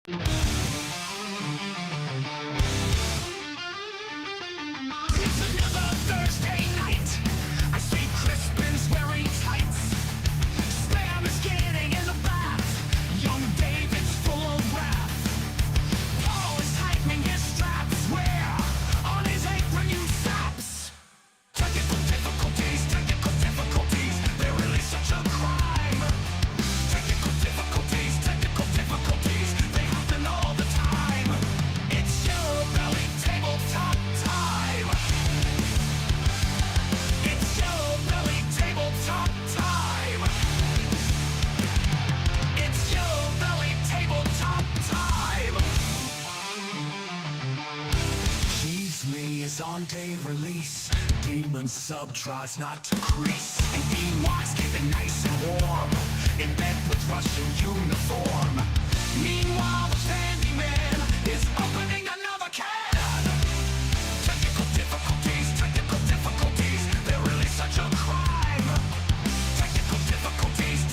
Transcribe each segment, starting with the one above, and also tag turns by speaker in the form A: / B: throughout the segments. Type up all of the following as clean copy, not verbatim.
A: another Thursday night. I see Crispin's wearing tights. Spam is getting in the bath. Young David's full of wrath. Paul is tightening his straps. Where on his apron you saps. Technical difficulties, they're really such a crime. Technical difficulties, they happen all the time. It's Yellow Belly Tabletop time. It's Yellow Belly Tabletop time. It's Yellow Belly Tabletop time. Cheese Me is on day release. Demon sub tries not to crease. And Demon's keeping nice and warm in bed with Russian uniform. Meanwhile, the Candyman is opening another can. Technical difficulties, they're really such a crime. Technical difficulties,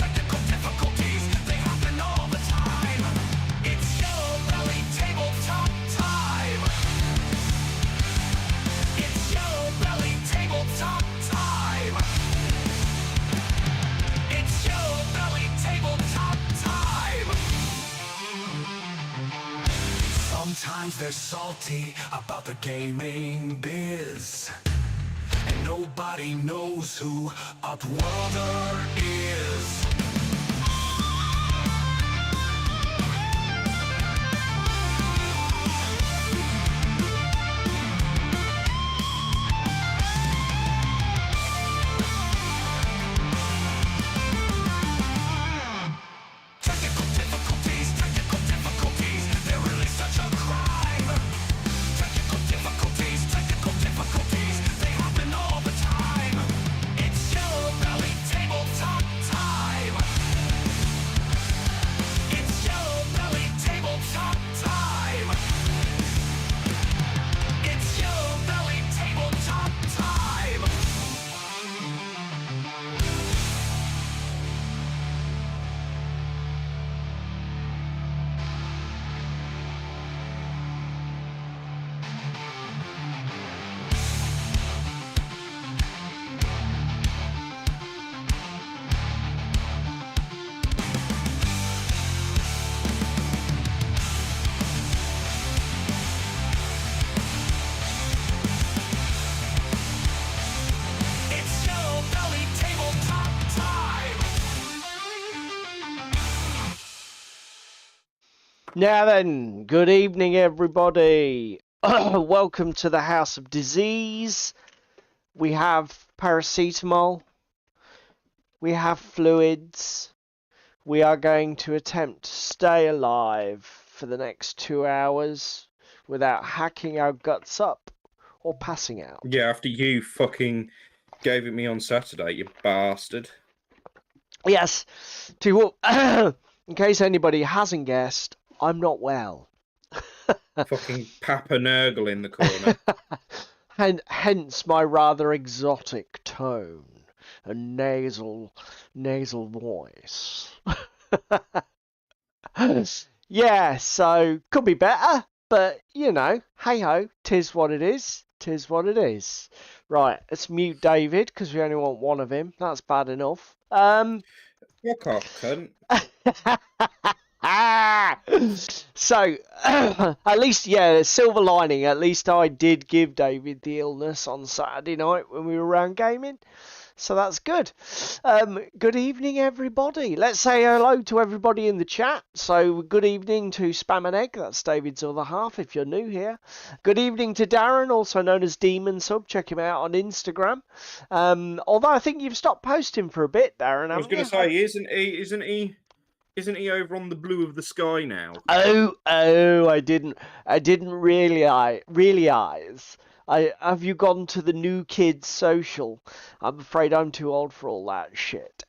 A: they happen all the time. It's Yellow Belly Tabletop time. It's Yellow Belly Tabletop time. It's Yellow Belly Tabletop time. Sometimes they're salty about the gaming biz, and nobody knows who Upworlder is. Technical difficulties, they're really such a crime. Technical difficulties, they happen all the time. It's Yellow Belly Tabletop time. It's Yellow Belly Tabletop time. It's Yellow Belly Tabletop time. It's Yellow Belly Tabletop time.
B: Now then, good evening everybody. Welcome to the House of Disease. We have paracetamol. We have fluids. We are going to attempt to stay alive for the next 2 hours without hacking our guts up or passing out.
C: Yeah, after you fucking gave it me on Saturday, you bastard.
B: Yes, in case anybody hasn't guessed, I'm not well.
C: Fucking Papa Nurgle in the corner.
B: And hence my rather exotic tone and nasal voice. Yeah, so could be better, but you know, hey ho, 'tis what it is. 'Tis what it is. Right, let's mute David because we only want one of him. That's bad enough.
C: Fuck off, cunt.
B: So, at least, yeah, silver lining. At least I did give David the illness on Saturday night when we were around gaming. So that's good. Good evening, everybody. Let's say hello to everybody in the chat. So, good evening to Spam and Egg. That's David's other half, if you're new here. Good evening to Darren, also known as Demon Sub. Check him out on Instagram. Although I think you've stopped posting for a bit, Darren.
C: I was going to say, isn't he over on the blue of the sky now?
B: Oh, I didn't realize. Have you gone to the new kids social? I'm afraid I'm too old for all that shit.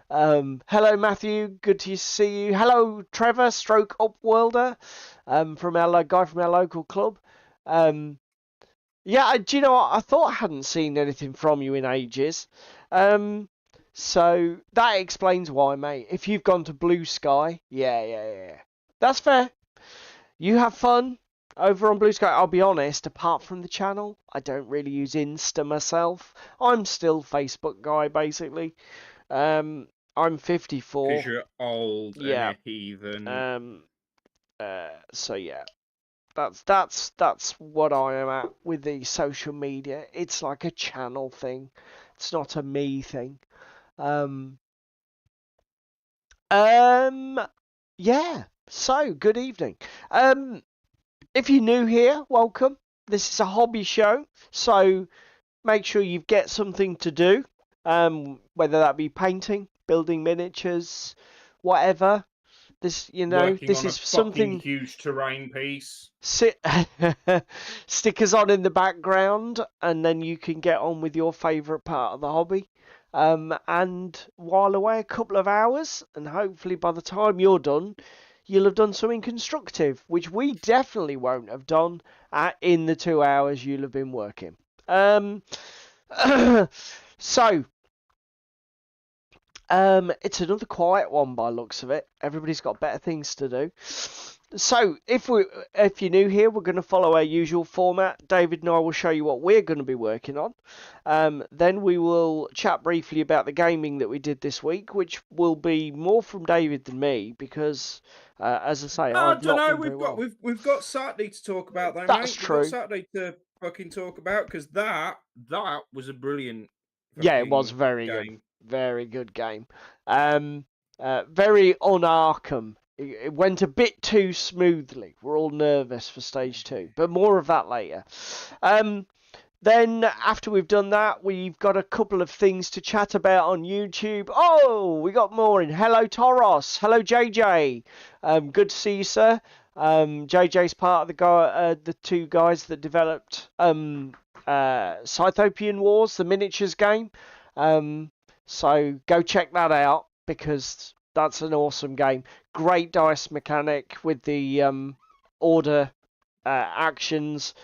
B: Hello Matthew, good to see you. Hello Trevor, stroke Upworlder, from our guy from our local club. Yeah, do you know what? I thought I hadn't seen anything from you in ages. So that explains why, mate. If you've gone to Blue Sky, yeah. That's fair. you have fun over on Blue Sky. I'll be honest, apart from the channel, I don't really use Insta myself. I'm still Facebook guy, basically. I'm 54.
C: Because you're old and
B: Yeah.
C: a heathen.
B: So yeah. That's what I am at with the social media. It's like a channel thing. It's not a me thing. Yeah. So good evening. If you're new here, welcome. This is a hobby show, so make sure you get something to do. Whether that be painting, building miniatures, whatever. This,
C: Working
B: this
C: on a
B: is
C: fucking
B: something.
C: huge terrain piece.
B: Sit stickers on in the background, and then you can get on with your favourite part of the hobby. And while away a couple of hours, and hopefully by the time you're done, you'll have done something constructive, which we definitely won't have done in the 2 hours you'll have been working. So, it's another quiet one by looks of it. Everybody's got better things to do. So, if you're new here, we're going to follow our usual format. David and I will show you what we're going to be working on. Then we will chat briefly about the gaming that we did this week, which will be more from David than me because, as I say,
C: I
B: I've
C: don't
B: not
C: know.
B: been very well.
C: We've got Saturday to talk about, though,
B: That's
C: mate. We've got
B: true.
C: Saturday to fucking talk about because that was a brilliant.
B: Yeah, it was very
C: game.
B: good. Very good game. Very on Arkham. It went a bit too smoothly. We're all nervous for stage 2, but more of that later. Then after we've done that, we've got a couple of things to chat about on YouTube. Oh, we got more in. Hello, Toros. Hello, JJ. Good to see you, sir. JJ's part of the two guys that developed Scythopian Wars, the miniatures game. So go check that out because that's an awesome game. Great dice mechanic with the order actions.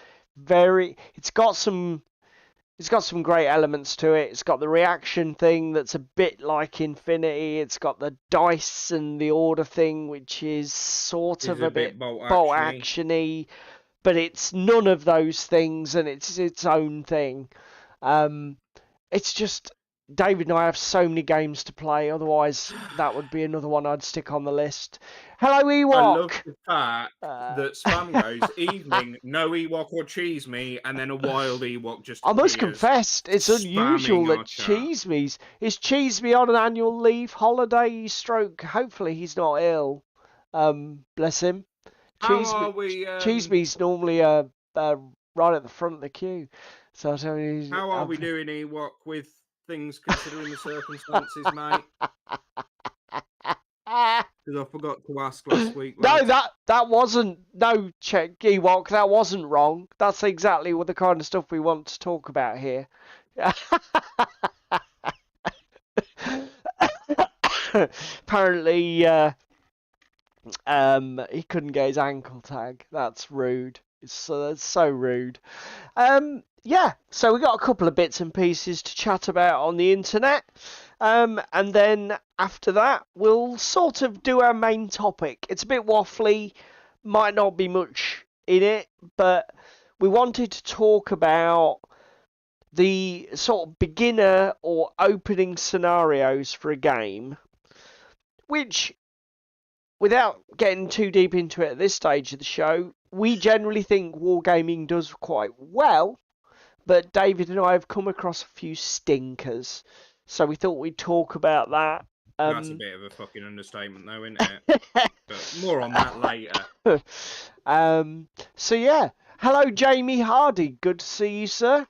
B: It's got some great elements to it. It's got the reaction thing that's a bit like Infinity. It's got the dice and the order thing, which is sort of a bit bolt actiony, but it's none of those things, and it's its own thing. It's just David and I have so many games to play. Otherwise, that would be another one I'd stick on the list. Hello, Ewok.
C: I love the fact that spam goes evening, no Ewok or cheese me, and then a wild Ewok just.
B: I must
C: appears,
B: confess, it's unusual that Cheese Me's is Cheese Me on an annual leave holiday stroke. Hopefully, he's not ill. Bless him. Cheese Me's normally right at the front of the queue. So
C: how are we doing, Ewok, with things considering the circumstances, mate? Because I forgot to ask last week.
B: No, that wasn't check Ewok. That wasn't wrong. That's exactly what the kind of stuff we want to talk about here. Apparently, he couldn't get his ankle tag. That's rude. That's so rude. Yeah. So we got a couple of bits and pieces to chat about on the internet. And then after that, we'll sort of do our main topic. It's a bit waffly, might not be much in it, but we wanted to talk about the sort of beginner or opening scenarios for a game, which, without getting too deep into it at this stage of the show, we generally think wargaming does quite well, but David and I have come across a few stinkers. So we thought we'd talk about that.
C: That's a bit of a fucking understatement, though, isn't it? But more on that later.
B: So yeah, hello Jamie Hardy. Good to see you, sir.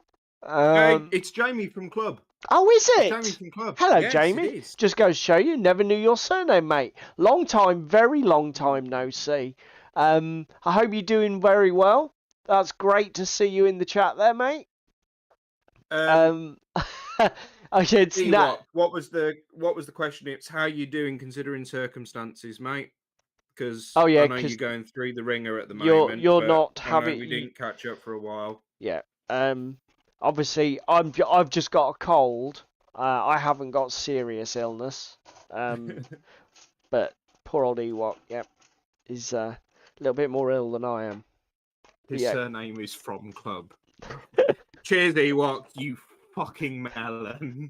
C: Hey, it's Jamie from Club.
B: Oh, is it?
C: It's Jamie from Club.
B: Hello,
C: yes,
B: Jamie.
C: It is.
B: Just goes to show you, never knew your surname, mate. Long time, very long time no see. I hope you're doing very well. That's great to see you in the chat there, mate. It's
C: what was the question? It's how you doing considering circumstances, mate? Because I know you're going through the ringer at the moment.
B: You're not having.
C: We didn't catch up for a while.
B: Yeah. Obviously, I've just got a cold. I haven't got serious illness. But poor old Ewok, yep, is A little bit more ill than I am.
C: His surname is From Club. Cheers, Ewok, you fucking melon.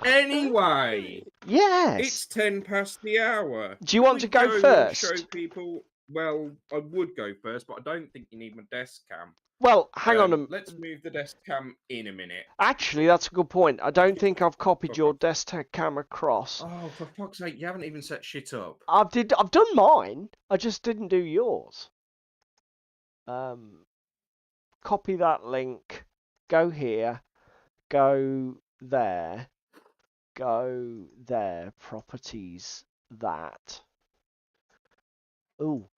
C: Anyway.
B: Yes.
C: It's 10 past the hour.
B: Do you want to go first?
C: Show people. Well, I would go first, but I don't think you need my desk cam.
B: Well, hang on a minute.
C: Let's move the desk cam in a minute.
B: Actually, that's a good point. I don't think I've copied your desktop cam across.
C: Oh, for fuck's sake, you haven't even set shit up.
B: I've done mine. I just didn't do yours. Copy that link. Go here. Go there. Go there. Properties. That. Ooh.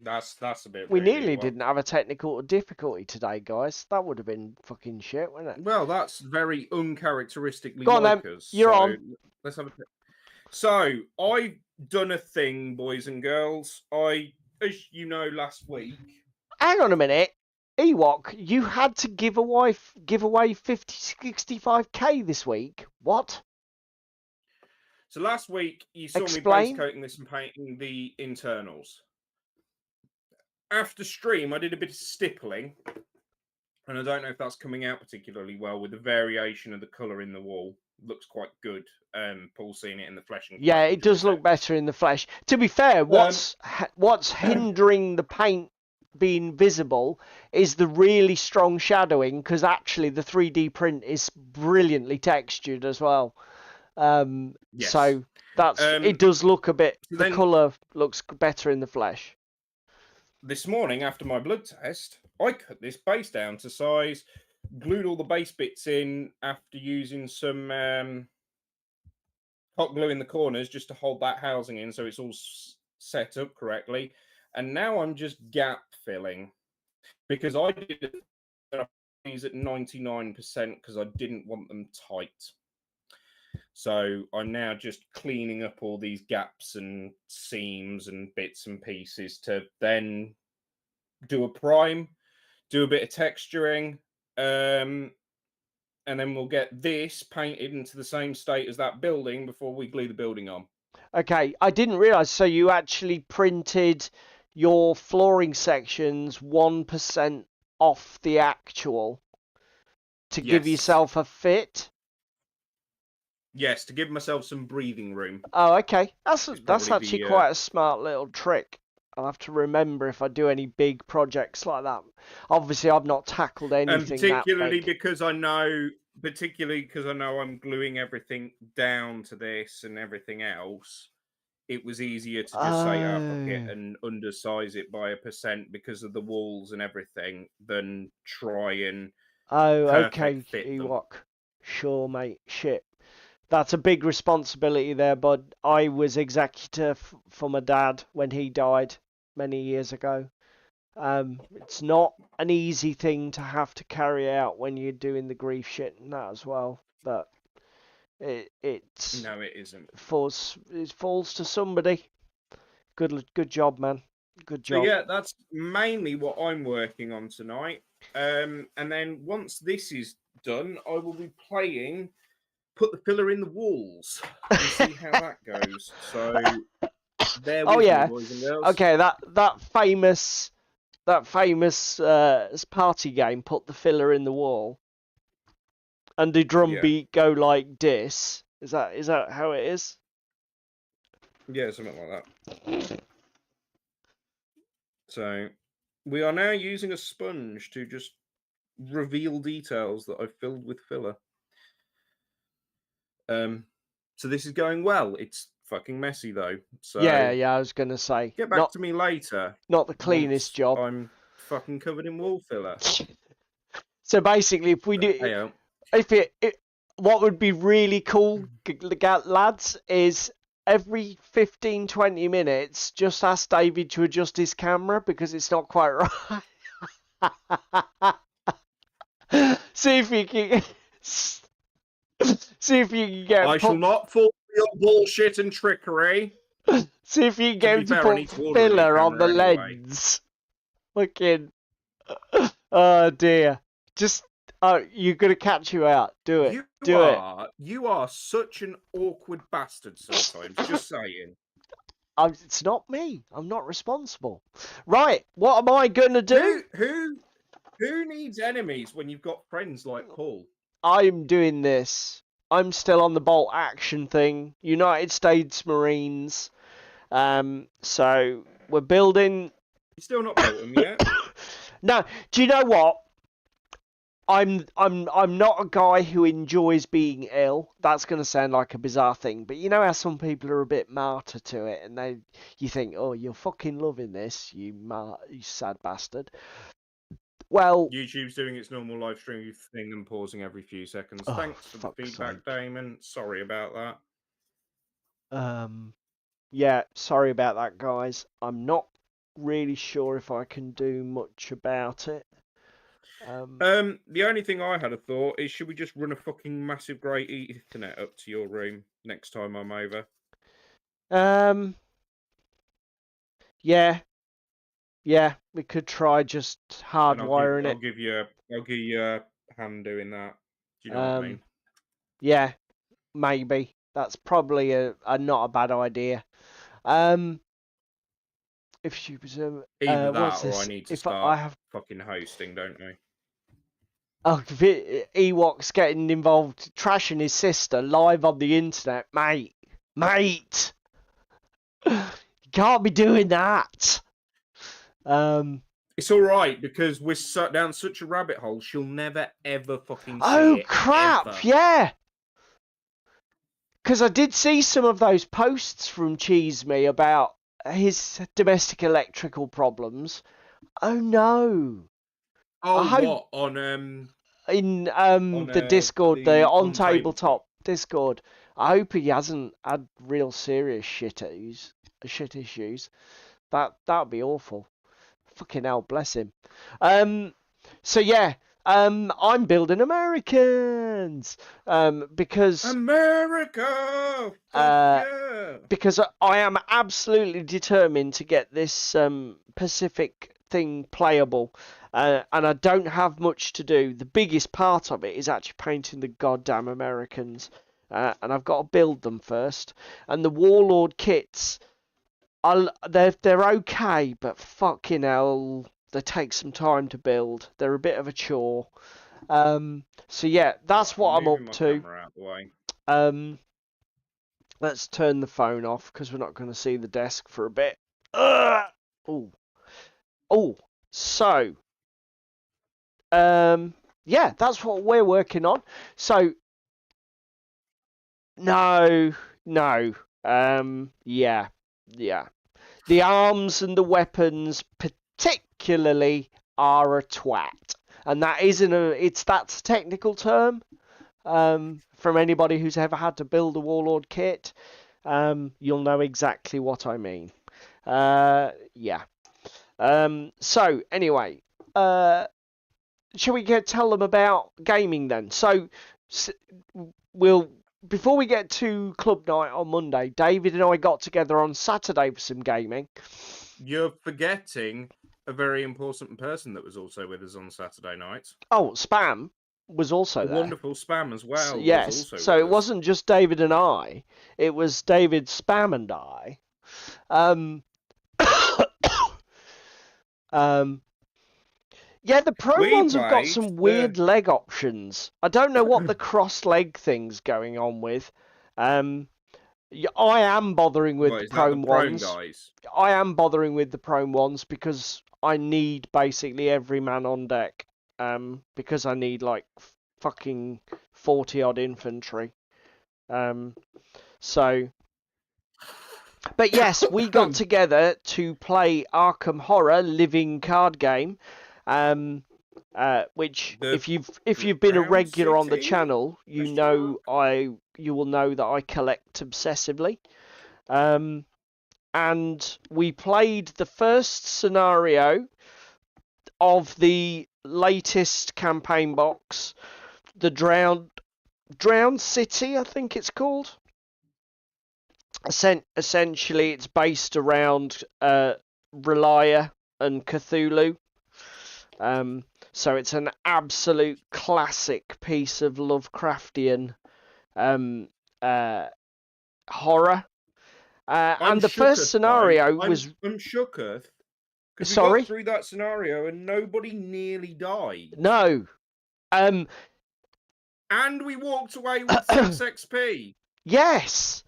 C: That's a bit.
B: We nearly didn't have a technical difficulty today, guys. That would have been fucking shit, wouldn't it?
C: Well, that's very uncharacteristically
B: Go on,
C: like
B: then.
C: us.
B: You're on.
C: Let's have a. So I've done a thing, boys and girls. As you know, last week.
B: Hang on a minute, Ewok. You had to give away 65k this week. What?
C: So last week you saw me base coating this and painting the internals. After stream, I did a bit of stippling, and I don't know if that's coming out particularly well with the variation of the colour in the wall. Looks quite good. Paul seeing it in the flesh.
B: Yeah, it does look better in the flesh. To be fair, what's hindering the paint being visible is the really strong shadowing, because actually the 3D print is brilliantly textured as well.
C: Yes.
B: So that's it does look a bit. The colour looks better in the flesh.
C: This morning, after my blood test, I cut this base down to size, glued all the base bits in after using some hot glue in the corners just to hold that housing in so it's all set up correctly. And now I'm just gap filling because I did these at 99% because I didn't want them tight. So I'm now just cleaning up all these gaps and seams and bits and pieces to then do a prime, do a bit of texturing, and then we'll get this painted into the same state as that building before we glue the building on.
B: Okay, I didn't realise. So you actually printed your flooring sections 1% off the actual to give yourself a fit?
C: Yes, to give myself some breathing room.
B: Oh, okay. That's actually quite a smart little trick. I'll have to remember if I do any big projects like that. Obviously, I've not tackled anything
C: particularly
B: that big.
C: because I know I'm gluing everything down to this and everything else. It was easier to just say, fuck it, and undersize it by 1% because of the walls and everything than try and
B: okay,
C: fit
B: Ewok. Sure, mate. Shit. That's a big responsibility there, bud. I was executor for my dad when he died many years ago. It's not an easy thing to have to carry out when you're doing the grief shit and that as well. But no, it
C: isn't.
B: It falls to somebody. Good job, man. Good job.
C: So yeah, that's mainly what I'm working on tonight. And then once this is done, I will be playing Put the Filler in the Walls and see how that goes. So there we go, boys and girls.
B: Okay, that famous party game, Put the Filler in the Wall, and the drum beat go like this. Is that how it is?
C: Yeah, something like that. So we are now using a sponge to just reveal details that I've filled with filler. So this is going well. It's fucking messy though. So
B: yeah, I was gonna say.
C: Get back to me later.
B: Not the cleanest job.
C: I'm fucking covered in wall filler.
B: So basically, if we do, what would be really cool, lads, is every 15-20 minutes, just ask David to adjust his camera because it's not quite right. See if you can. See if you can get.
C: I shall not fall for your bullshit and trickery.
B: See if you can get him to put filler on the lens. Fucking. Oh dear. Just Oh, you're gonna catch you out. Do it. Do it.
C: You are such an awkward bastard sometimes. Just saying.
B: It's not me. I'm not responsible. Right. What am I gonna do?
C: Who needs enemies when you've got friends like Paul?
B: I'm doing this. I'm still on the bolt action thing. United States Marines. So we're building.
C: You're still not built them yet.
B: No. Do you know what? I'm not a guy who enjoys being ill. That's going to sound like a bizarre thing, but you know how some people are a bit martyr to it, and you think, oh, you're fucking loving this, you sad bastard. Well,
C: YouTube's doing its normal live stream thing and pausing every few seconds.
B: Oh,
C: Thanks for the feedback,
B: sake.
C: Damon. Sorry about that.
B: Yeah, sorry about that, guys. I'm not really sure if I can do much about it.
C: The only thing I had a thought is, should we just run a fucking massive great Ethernet up to your room next time I'm over?
B: Yeah, we could try just hardwiring it.
C: I'll give you a hand doing that. Do you know what I mean?
B: Yeah, maybe. That's probably a not a bad idea. If she was
C: Either
B: what's
C: that, or
B: this?
C: I need to
B: If
C: start
B: I have
C: fucking hosting, don't I?
B: oh, Ewok's getting involved, trashing his sister live on the internet, mate. You can't be doing that.
C: It's all right, because we're sucked down such a rabbit hole. She'll never ever fucking see
B: Oh
C: it,
B: crap!
C: ever.
B: Yeah. Because I did see some of those posts from Cheese Me about his domestic electrical problems. Oh no!
C: Oh,
B: what
C: on
B: in the Discord, the on tabletop Discord. I hope he hasn't had real serious shit issues. That'd be awful. Fucking hell, bless him. So yeah, I'm building Americans. Because
C: America. Yeah.
B: because I am absolutely determined to get this Pacific thing playable, and I don't have much to do. The biggest part of it is actually painting the goddamn Americans, and I've got to build them first. And the Warlord kits, they're okay, but fucking hell, they take some time to build. They're a bit of a chore. So yeah, that's what I'm up to.
C: Out the way.
B: Let's turn the phone off because we're not going to see the desk for a bit. So, yeah, that's what we're working on. So, no, yeah. The arms and the weapons, particularly, are a twat, and that's a technical term. From anybody who's ever had to build a Warlord kit, you'll know exactly what I mean. Yeah. So anyway, shall we tell them about gaming then? So before we get to club night on Monday, David and I got together on Saturday for some gaming.
C: You're forgetting a very important person that was also with us on Saturday night.
B: Oh, Spam was also there.
C: Wonderful Spam as well.
B: Yes, so it wasn't just David and I, it was David, Spam and I. Yeah, the Pro ones have got some weird leg options. I don't know what the cross leg thing's going on with. I am bothering with the Prone ones.
C: Guys?
B: I am bothering with the Prone ones because I need basically every man on deck. Because I need like fucking 40 odd infantry. So, but yes, we got together to play Arkham Horror living card game. Which if you've been a regular on the channel, you will know that I collect obsessively. And we played the first scenario of the latest campaign box, the Drowned City, I think it's called. Essentially, it's based around Relia and Cthulhu. So it's an absolute classic piece of Lovecraftian horror. And the first scenario was...
C: I'm shooketh because we
B: Sorry?
C: got through that scenario and nobody nearly died.
B: No.
C: And we walked away with 6 XP.
B: Yes.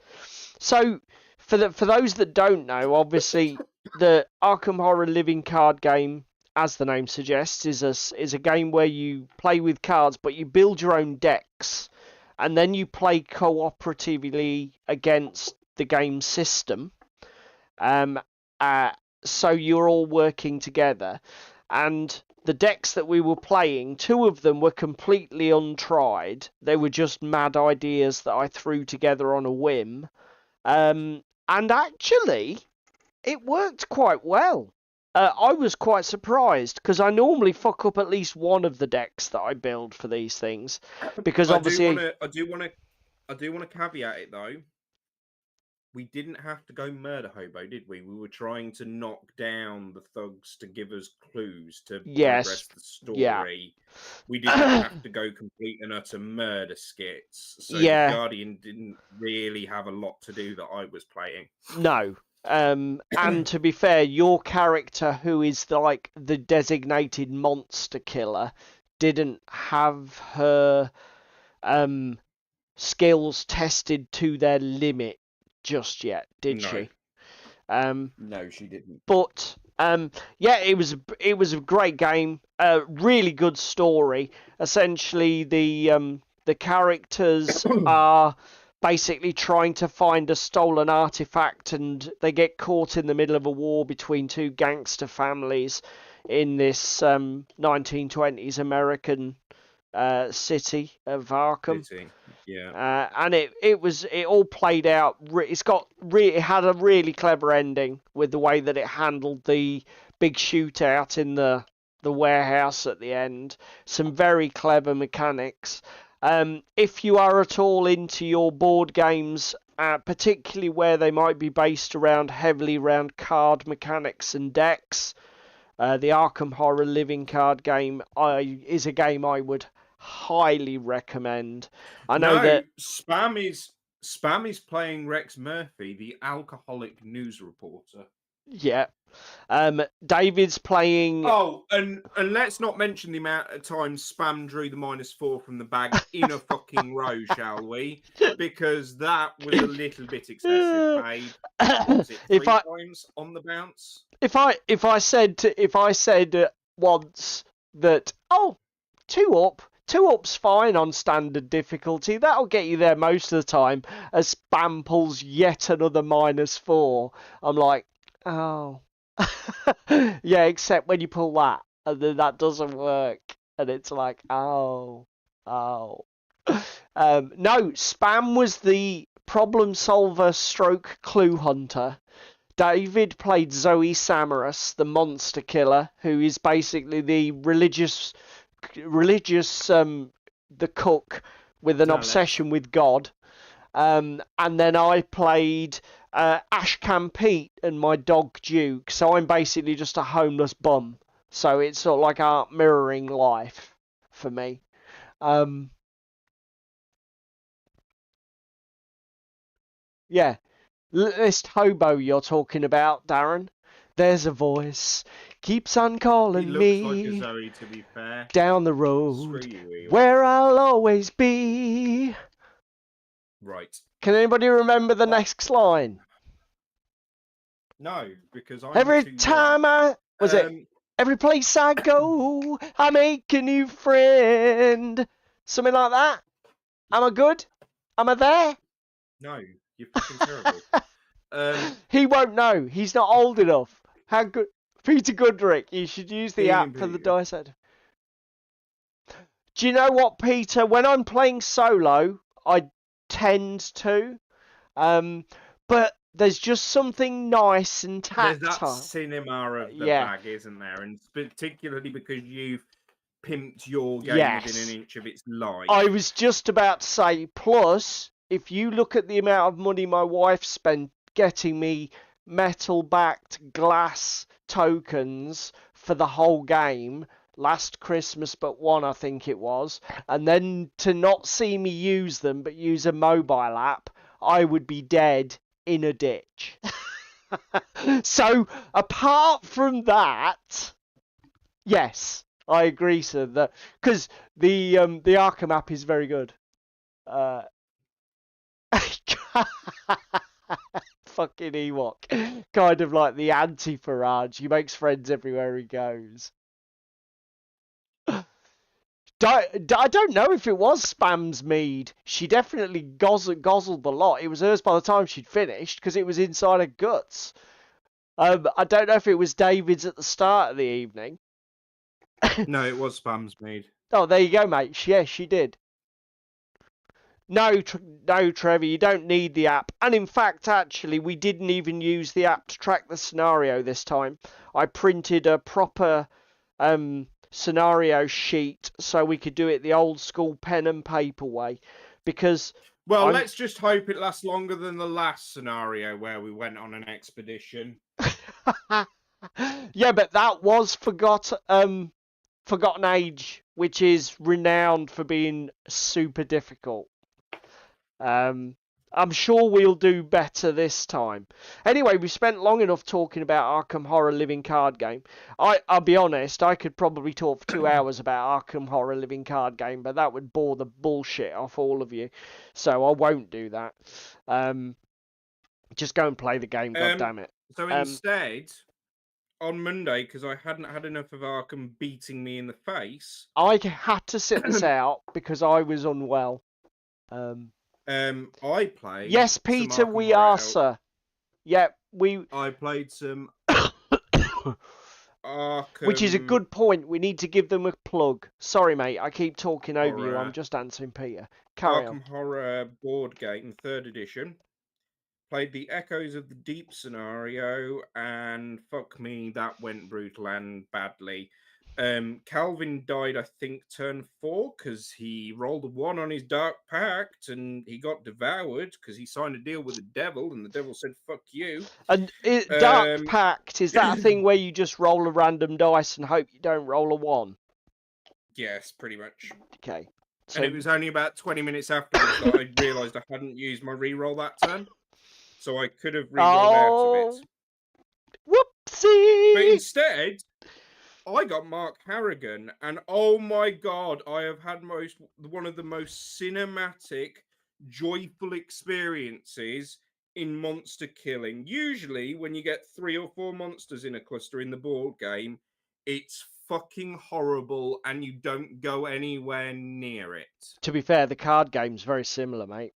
B: So for those that don't know, obviously the Arkham Horror Living Card game, as the name suggests, is a game where you play with cards, but you build your own decks, and then you play cooperatively against the game system. So you're all working together, and the decks that we were playing, 2 of them were completely untried. They were just mad ideas that I threw together on a whim. And actually, it worked quite well. I was quite surprised because I normally fuck up at least one of the decks that I build for these things, because obviously
C: I do want to caveat it though. We didn't have to go murder hobo, did we? We were trying to knock down the thugs to give us clues to progress the story.
B: Yeah.
C: We didn't have to go complete and utter murder skits. So the Guardian didn't really have a lot to do that I was playing.
B: No. And to be fair, your character, who is like the designated monster killer, didn't have her skills tested to their limit just yet, did she?
C: No, she didn't.
B: But yeah, it was a great game. Really good story. Essentially, the characters are basically trying to find a stolen artifact, and they get caught in the middle of a war between 2 gangster families in this 1920s American city of Arkham.
C: Yeah.
B: And it all played out. It had a really clever ending with the way that it handled the big shootout in the warehouse at the end. Some very clever mechanics. If you are at all into your board games, particularly where they might be based heavily around card mechanics and decks, the Arkham Horror Living Card game is a game I would highly recommend. I know that
C: Spam is playing Rex Murphy, the alcoholic news reporter.
B: Yeah. David's playing...
C: Oh, and let's not mention the amount of times Spam drew the -4 from the bag in a fucking row, shall we? Because that was a little bit excessive, babe. Was it 3 times on the bounce?
B: If I said once that 2 up's fine on standard difficulty, that'll get you there most of the time, as Spam pulls yet another -4, I'm like, oh. Yeah, except when you pull that, and then that doesn't work, and it's like, oh. No, Spam was the problem solver stroke clue hunter. David played Zoe Samaras, the monster killer, who is basically the religious the cook with an obsession with God. And then I played Ashcan Pete and my dog Duke, so I'm basically just a homeless bum. So it's sort of like art mirroring life for me. Yeah. List hobo you're talking about, Darren. There's a voice keeps on calling me.
C: Like a Zoe, to be fair.
B: Down the road where I'll always be.
C: Right.
B: Can anybody remember the next line?
C: No, because I'm
B: every time young. Every place I go, I make a new friend. Something like that. Am I good? Am I there?
C: No, you're fucking terrible.
B: He won't know. He's not old enough. How good? Peter Goodrick, you should use the app for the dice set. Do you know what, Peter? When I'm playing solo, I tend to. But there's just something nice and tactile.
C: There's that cinema of the bag, isn't there? And particularly because you've pimped your game within an inch of its life.
B: I was just about to say, plus, if you look at the amount of money my wife spent getting me metal-backed glass tokens for the whole game, last Christmas but one, I think it was, and then to not see me use them but use a mobile app, I would be dead in a ditch. So apart from that, yes, I agree, sir. Because the Arkham app is very good. Fucking Ewok, kind of like the anti-Farage. He makes friends everywhere he goes. I don't know if it was Spam's mead. She definitely guzzled the lot. It was hers by the time she'd finished because it was inside her guts. I don't know if it was David's at the start of the evening.
C: No, it was Spam's mead.
B: Oh, there you go, mate. Yeah, she did. No, Trevor, you don't need the app. And in fact, actually, we didn't even use the app to track the scenario this time. I printed a proper scenario sheet so we could do it the old school pen and paper way. Because
C: well, let's just hope it lasts longer than the last scenario where we went on an expedition.
B: Yeah, but that was Forgotten Age, which is renowned for being super difficult. I'm sure we'll do better this time. Anyway, we spent long enough talking about Arkham Horror Living Card Game. I'll be honest, I could probably talk for 2 hours about Arkham Horror Living Card Game, but that would bore the bullshit off all of you. So I won't do that. Just go and play the game, goddammit.
C: So instead, on Monday, because I hadn't had enough of Arkham beating me in the face,
B: I had to sit this out because I was unwell.
C: I played.
B: Yes, Peter, we are, sir. Yeah,
C: I played some Arkham.
B: Which is a good point. We need to give them a plug. Sorry, mate. I keep talking over you. I'm just answering Peter. Carry on.
C: Arkham Horror board game, 3rd edition. Played the Echoes of the Deep scenario, and fuck me, that went brutal and badly. Calvin died, I think, turn 4 because he rolled a 1 on his Dark Pact and he got devoured because he signed a deal with the devil and the devil said, fuck you.
B: And Dark Pact, is that a thing where you just roll a random dice and hope you don't roll a 1?
C: Yes, pretty much.
B: Okay. So...
C: And it was only about 20 minutes afterwards that I realised I hadn't used my reroll that turn. So I could have rerolled out of it.
B: Whoopsie!
C: But instead... I got Mark Harrigan, and oh my god, I have had one of the most cinematic, joyful experiences in monster killing. Usually, when you get 3 or 4 monsters in a cluster in the board game, it's fucking horrible, and you don't go anywhere near it.
B: To be fair, the card game's very similar, mate.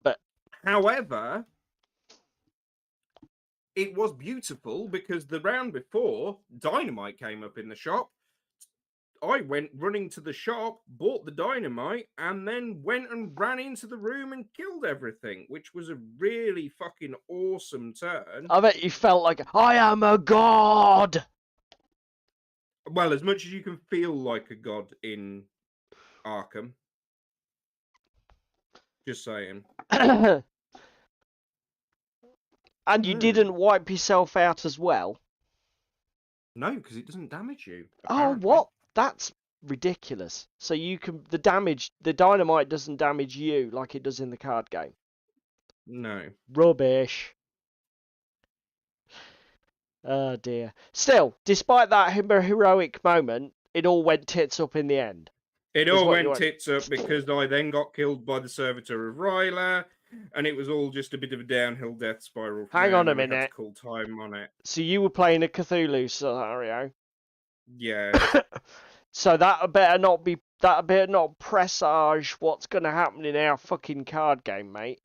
B: But
C: however, it was beautiful because the round before, dynamite came up in the shop. I went running to the shop, bought the dynamite, and then went and ran into the room and killed everything, which was a really fucking awesome turn.
B: I bet you felt like, I am a god!
C: Well, as much as you can feel like a god in Arkham. Just saying.
B: And you didn't wipe yourself out as well?
C: No, because it doesn't damage you.
B: Apparently. Oh, what? That's ridiculous. So you can... The dynamite doesn't damage you like it does in the card game?
C: No.
B: Rubbish. Oh, dear. Still, despite that heroic moment, it all went tits up in the end.
C: It all went tits up because I then got killed by the Servitor of Ryla. And it was all just a bit of a downhill death spiral.
B: Hang on a minute.
C: Had to call time on it.
B: So you were playing a Cthulhu scenario?
C: Yeah.
B: So that better not presage what's going to happen in our fucking card game, mate.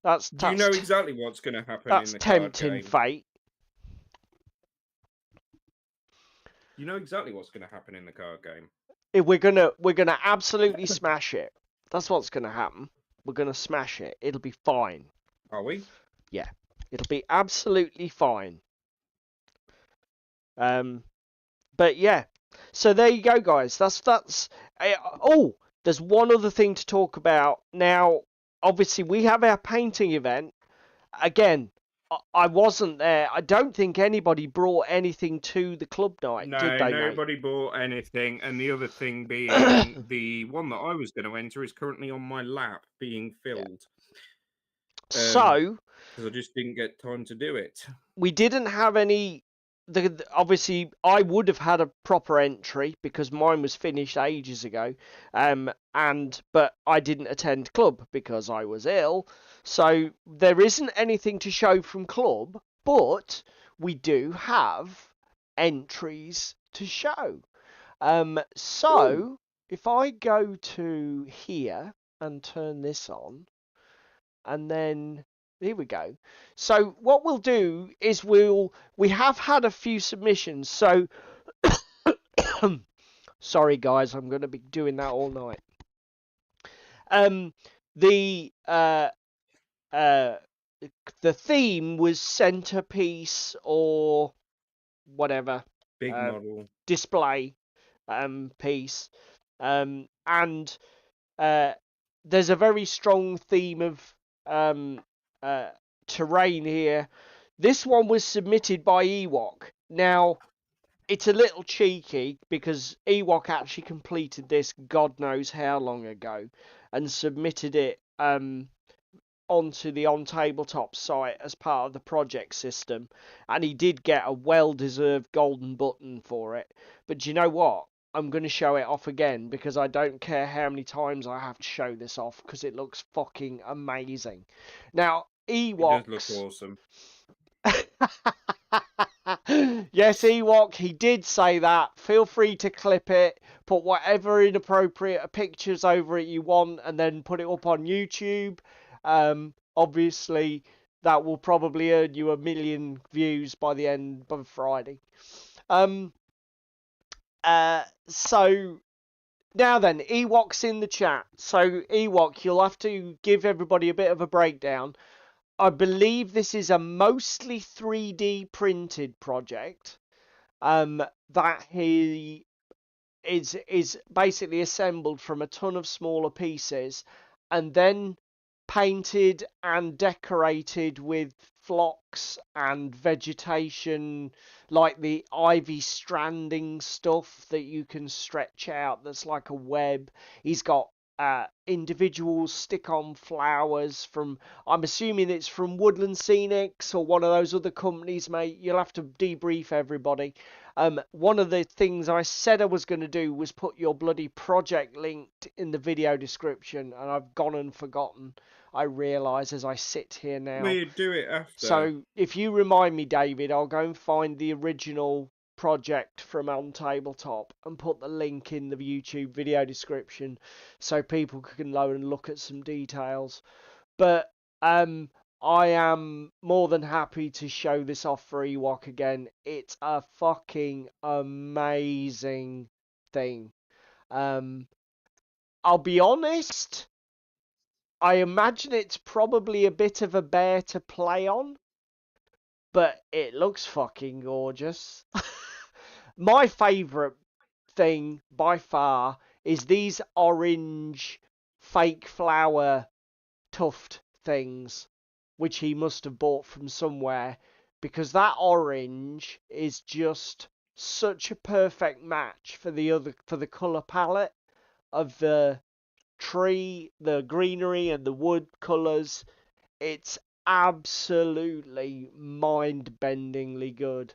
C: Do you know exactly what's going to happen in the card game?
B: That's tempting fate.
C: You know exactly what's going to happen in the card game.
B: We're gonna absolutely smash it. That's what's going to happen. We're going to smash it. It'll be fine.
C: Are we?
B: Yeah. It'll be absolutely fine. But yeah. So there you go, guys. That's. Oh, there's one other thing to talk about. Now, obviously, we have our painting event. Again, I wasn't there. I don't think anybody brought anything to the club night, did
C: No,
B: they, mate?
C: nobody bought anything. And the other thing being, the one that I was going to enter is currently on my lap being filled.
B: So
C: because I just didn't get time to do it.
B: we didn't have any. Obviously, I would have had a proper entry because mine was finished ages ago. But I didn't attend club because I was ill. So there isn't anything to show from club, but we do have entries to show. So if I go to here and turn this on, and then here we go. So what we'll do is we have had a few submissions. So sorry guys, I'm going to be doing that all night. The theme was centerpiece or whatever,
C: Big model
B: display piece, and there's a very strong theme of terrain here. This one was submitted by Ewok. Now, it's a little cheeky because Ewok actually completed this God knows how long ago and submitted it onto the Tabletop site as part of the project system, and he did get a well-deserved golden button for it. But do you know what? I'm going to show it off again because I don't care how many times I have to show this off because it looks fucking amazing. Now, Ewoks...
C: It does look awesome.
B: Yes, Ewok, he did say that. Feel free to clip it, put whatever inappropriate pictures over it you want, and then put it up on YouTube. Obviously, that will probably earn you 1 million views by the end of Friday. So now then, Ewok's in the chat. So Ewok, you'll have to give everybody a bit of a breakdown. I believe this is a mostly 3D printed project. That he is basically assembled from a ton of smaller pieces and then painted and decorated with phlox and vegetation, like the ivy stranding stuff that you can stretch out that's like a web. He's got individual stick-on flowers from, I'm assuming it's from Woodland Scenics or one of those other companies, mate. You'll have to debrief everybody. One of the things I said I was going to do was put your bloody project linked in the video description, and I've gone and forgotten. I realise as I sit here now.
C: Well, you do it after.
B: So if you remind me, David, I'll go and find the original project from on Tabletop and put the link in the YouTube video description so people can go and look at some details. But I am more than happy to show this off for Ewok again. It's a fucking amazing thing. I'll be honest, I imagine it's probably a bit of a bear to play on, but it looks fucking gorgeous. My favourite thing by far is these orange fake flower tuft things, which he must have bought from somewhere, because that orange is just such a perfect match for the colour palette of the tree, the greenery and the wood colours. It's absolutely mind-bendingly good.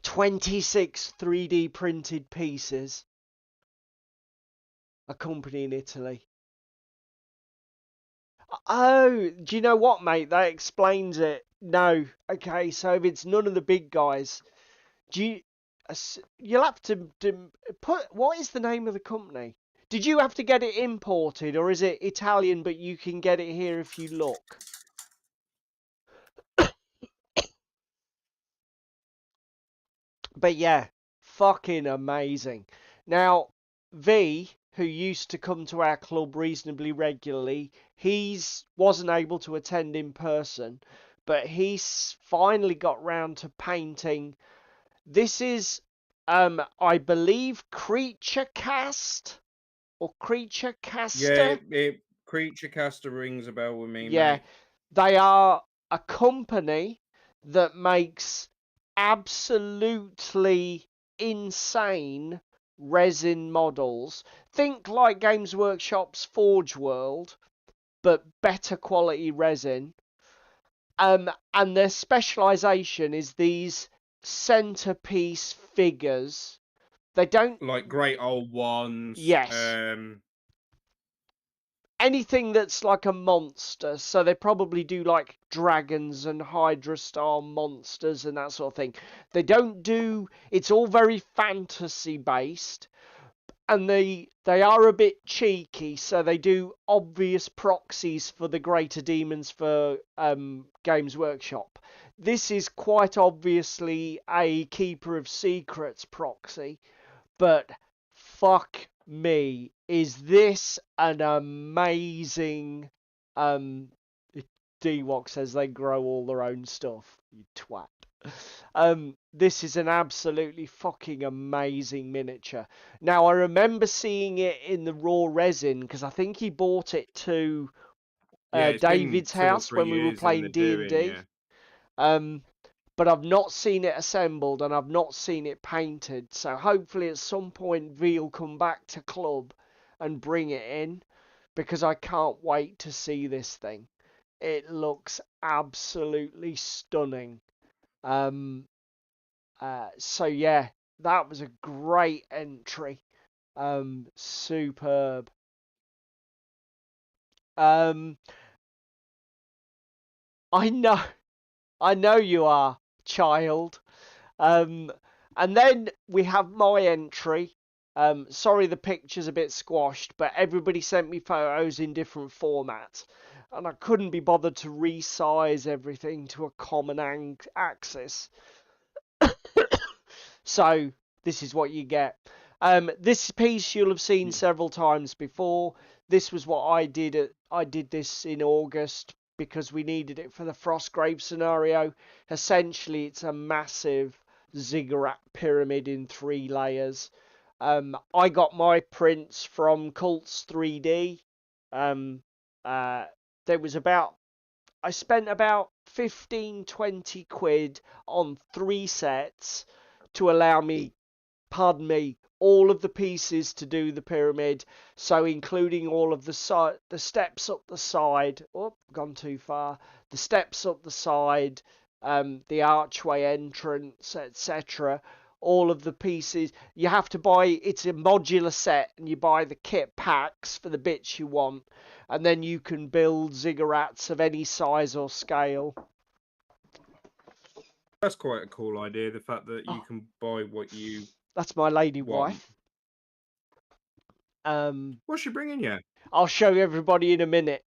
B: 26 3D printed pieces. A company in Italy. Oh, do you know what, mate? That explains it. No. Okay, so if it's none of the big guys, you'll have to put... What is the name of the company? Did you have to get it imported, or is it Italian, but you can get it here if you look? But yeah, fucking amazing. Now, V, who used to come to our club reasonably regularly, wasn't able to attend in person, but he's finally got round to painting. This is, I believe, Creature Cast or Creature Caster.
C: Yeah, Creature Caster rings a bell with me,
B: Yeah,
C: mate.
B: they are a company that makes absolutely insane resin models. Think like Games Workshop's Forge World, but better quality resin. And their specialization is these centerpiece figures. They don't.
C: Like Great Old Ones.
B: Yes. Anything that's like a monster. So they probably do like dragons and Hydra style monsters and that sort of thing. They don't do. It's all very fantasy based. And they are a bit cheeky, so they do obvious proxies for the greater demons for Games Workshop. This is quite obviously a Keeper of Secrets proxy, but fuck me, is this an amazing Dewok says they grow all their own stuff, you twat. This is an absolutely fucking amazing miniature. Now I remember seeing it in the raw resin because I think he bought it to
C: Yeah, it's been
B: David's
C: 2 or
B: house
C: 3
B: when we were
C: years in
B: playing
C: the doing,
B: D&D.
C: yeah.
B: But I've not seen it assembled and I've not seen it painted. So hopefully at some point V will come back to club and bring it in because I can't wait to see this thing. It looks absolutely stunning. So yeah, that was a great entry. Superb. Um, I know, I know you are, child. Um, and then we have my entry. Sorry the picture's a bit squashed, but everybody sent me photos in different formats, and I couldn't be bothered to resize everything to a common axis. So this is what you get. This piece you'll have seen several times before. This was what I did. I did this in August because we needed it for the Frostgrave scenario. Essentially, it's a massive ziggurat pyramid in 3 layers. I got my prints from Cults 3D. Um, there was about I spent about 15-20 quid on 3 sets to allow me, pardon me, all of the pieces to do the pyramid. So including all of the steps up the side. Oh, gone too far. The steps up the side, the archway entrance, etc. All of the pieces you have to buy. It's a modular set, and you buy the kit packs for the bits you want, and then you can build ziggurats of any size or scale.
C: That's quite a cool idea, the fact that you
B: Oh,
C: can buy what you
B: that's my lady
C: want.
B: wife.
C: What's she bringing you?
B: I'll show everybody in a minute.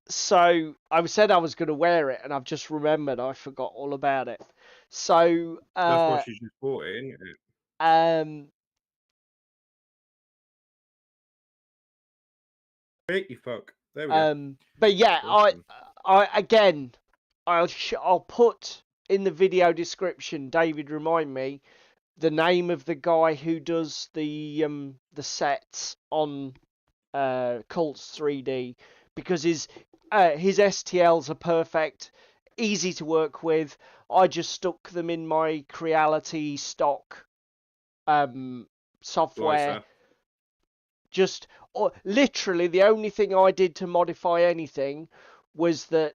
B: So I said I was going to wear it, and I've just remembered I forgot all about it. So
C: That's why she's just bought it, isn't it? Bit you fuck. There we go.
B: But yeah,
C: Awesome.
B: I again, I'll put in the video description. David, remind me the name of the guy who does the sets on Cults 3D, because his STLs are perfect, easy to work with. I just stuck them in my Creality stock software.
C: Slicer.
B: Just literally the only thing I did to modify anything was that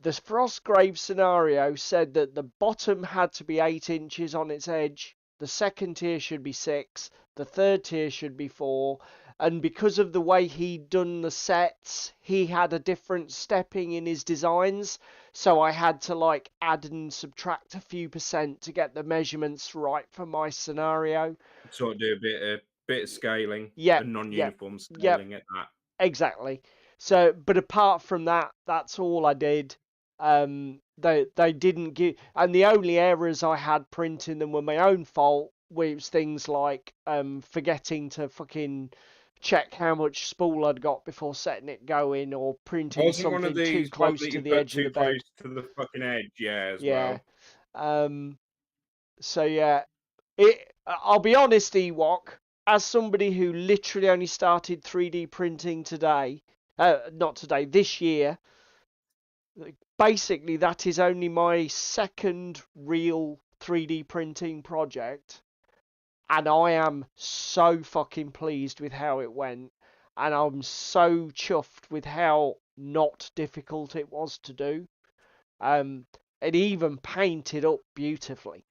B: the Frostgrave scenario said that the bottom had to be 8 inches on its edge, the second tier should be 6, the third tier should be 4, and because of the way he'd done the sets, he had a different stepping in his designs, so I had to like add and subtract a few percent to get the measurements right for my scenario.
C: Sort of do a bit of scaling,
B: Yep,
C: and
B: yep,
C: non-uniform
B: yep,
C: scaling at that.
B: exactly. So, but apart from that, that's all I did. They didn't give, and the only errors I had printing them were my own fault, which things like forgetting to fucking check how much spool I'd got before setting it going, or printing
C: Wasn't one of
B: something too
C: these one
B: close
C: that
B: to
C: you
B: the
C: put
B: edge of
C: too
B: the
C: close
B: bed.
C: to the fucking edge? Yeah, as
B: Yeah.
C: well.
B: So yeah, I'll be honest, Ewok, as somebody who literally only started 3D printing today, not today, this year. Basically, that is only my second real 3D printing project, and I am so fucking pleased with how it went, and I'm so chuffed with how not difficult it was to do. It even painted up beautifully.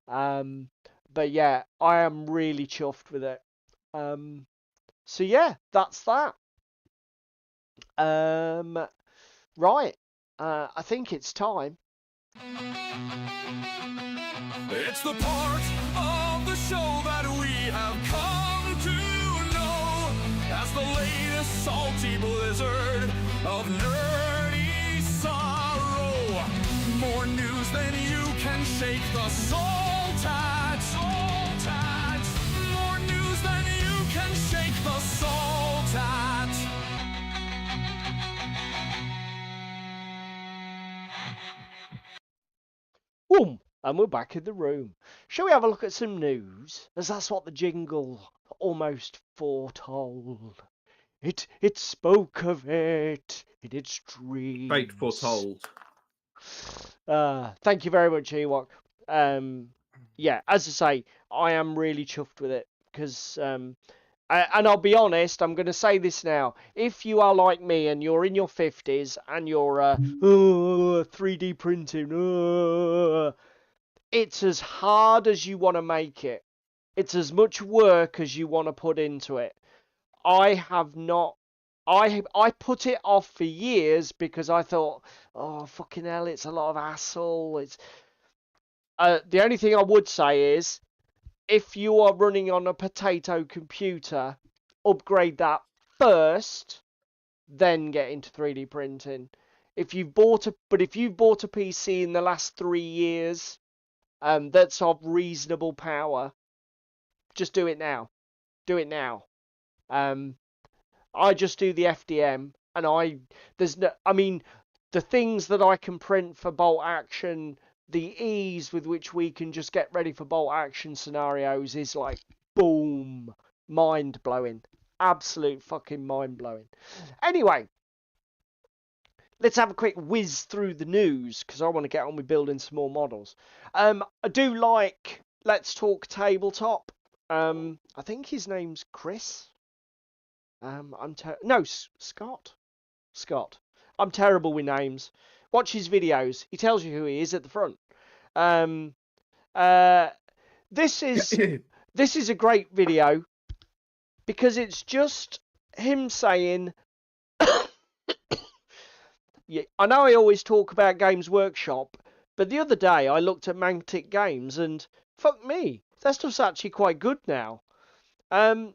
B: But yeah, I am really chuffed with it. So yeah, that's that. Right. I think it's time.
A: It's the part of the show that we have come to know as the latest salty blizzard of nerdy sorrow. More news than you can shake the salt at. More news than you can shake the salt at.
B: Boom! And we're back in the room. Shall we have a look at some news? As that's what the jingle almost foretold. It spoke of it in its dreams.
C: Fate foretold.
B: Thank you very much, Ewok. Yeah, as I say, I am really chuffed with it because, and I'll be honest, I'm going to say this now. If you are like me and you're in your 50s and you're 3D printing, it's as hard as you want to make it. It's as much work as you want to put into it. I have not. I put it off for years because I thought, oh fucking hell, it's a lot of hassle. It's the only thing I would say is, if you are running on a potato computer, upgrade that first, then get into 3D printing. If you've bought a PC in the last 3 years, that's of reasonable power, just do it now. Do it now. I just do the FDM, and the things that I can print for bolt action, the ease with which we can just get ready for bolt action scenarios is like, boom, mind blowing, absolute fucking mind blowing. Anyway, let's have a quick whiz through the news because I want to get on with building some more models. I do like Let's Talk Tabletop. I think his name's Chris. Scott. Scott. I'm terrible with names. Watch his videos. He tells you who he is at the front. This is a great video because it's just him saying, yeah, I know I always talk about Games Workshop, but the other day I looked at Mantic Games and fuck me, that stuff's actually quite good now. And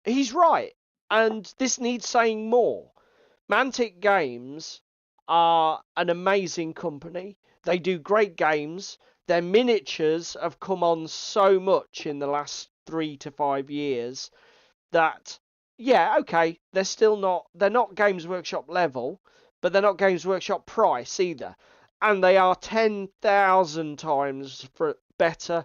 B: he's right, and this needs saying more. Mantic Games are an amazing company. They do great games. Their miniatures have come on so much in the last 3 to 5 years that, yeah, okay, they're not Games Workshop level, but they're not Games Workshop price either. And they are 10,000 times better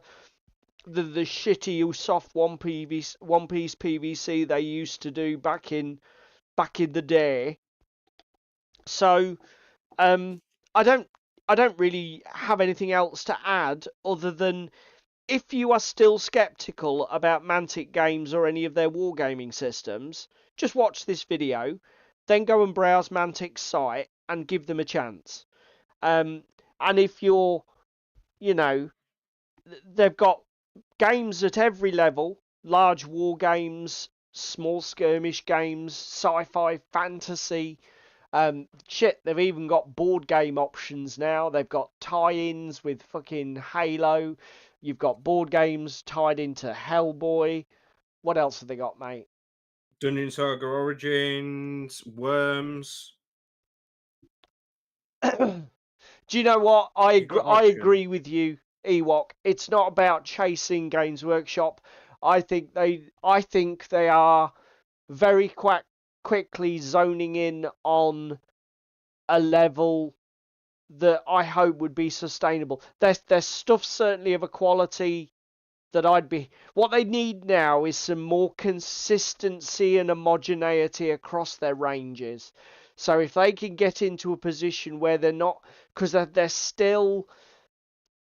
B: than the shitty Usoft one piece PVC they used to do back in the day. So, I don't really have anything else to add other than, if you are still skeptical about Mantic Games or any of their wargaming systems, just watch this video, then go and browse Mantic's site and give them a chance. And if you're, they've got games at every level, large war games, small skirmish games, sci-fi, fantasy. They've even got board game options now. They've got tie-ins with fucking Halo. You've got board games tied into Hellboy. What else have they got, mate?
C: Dungeon Saga Origins, Worms.
B: Do you know what? I agree with you, Ewok. It's not about chasing Games Workshop. I think they are very quickly zoning in on a level that I hope would be sustainable. Their stuff's certainly of a quality that what they need now is some more consistency and homogeneity across their ranges. So if they can get into a position where they're not, because they're still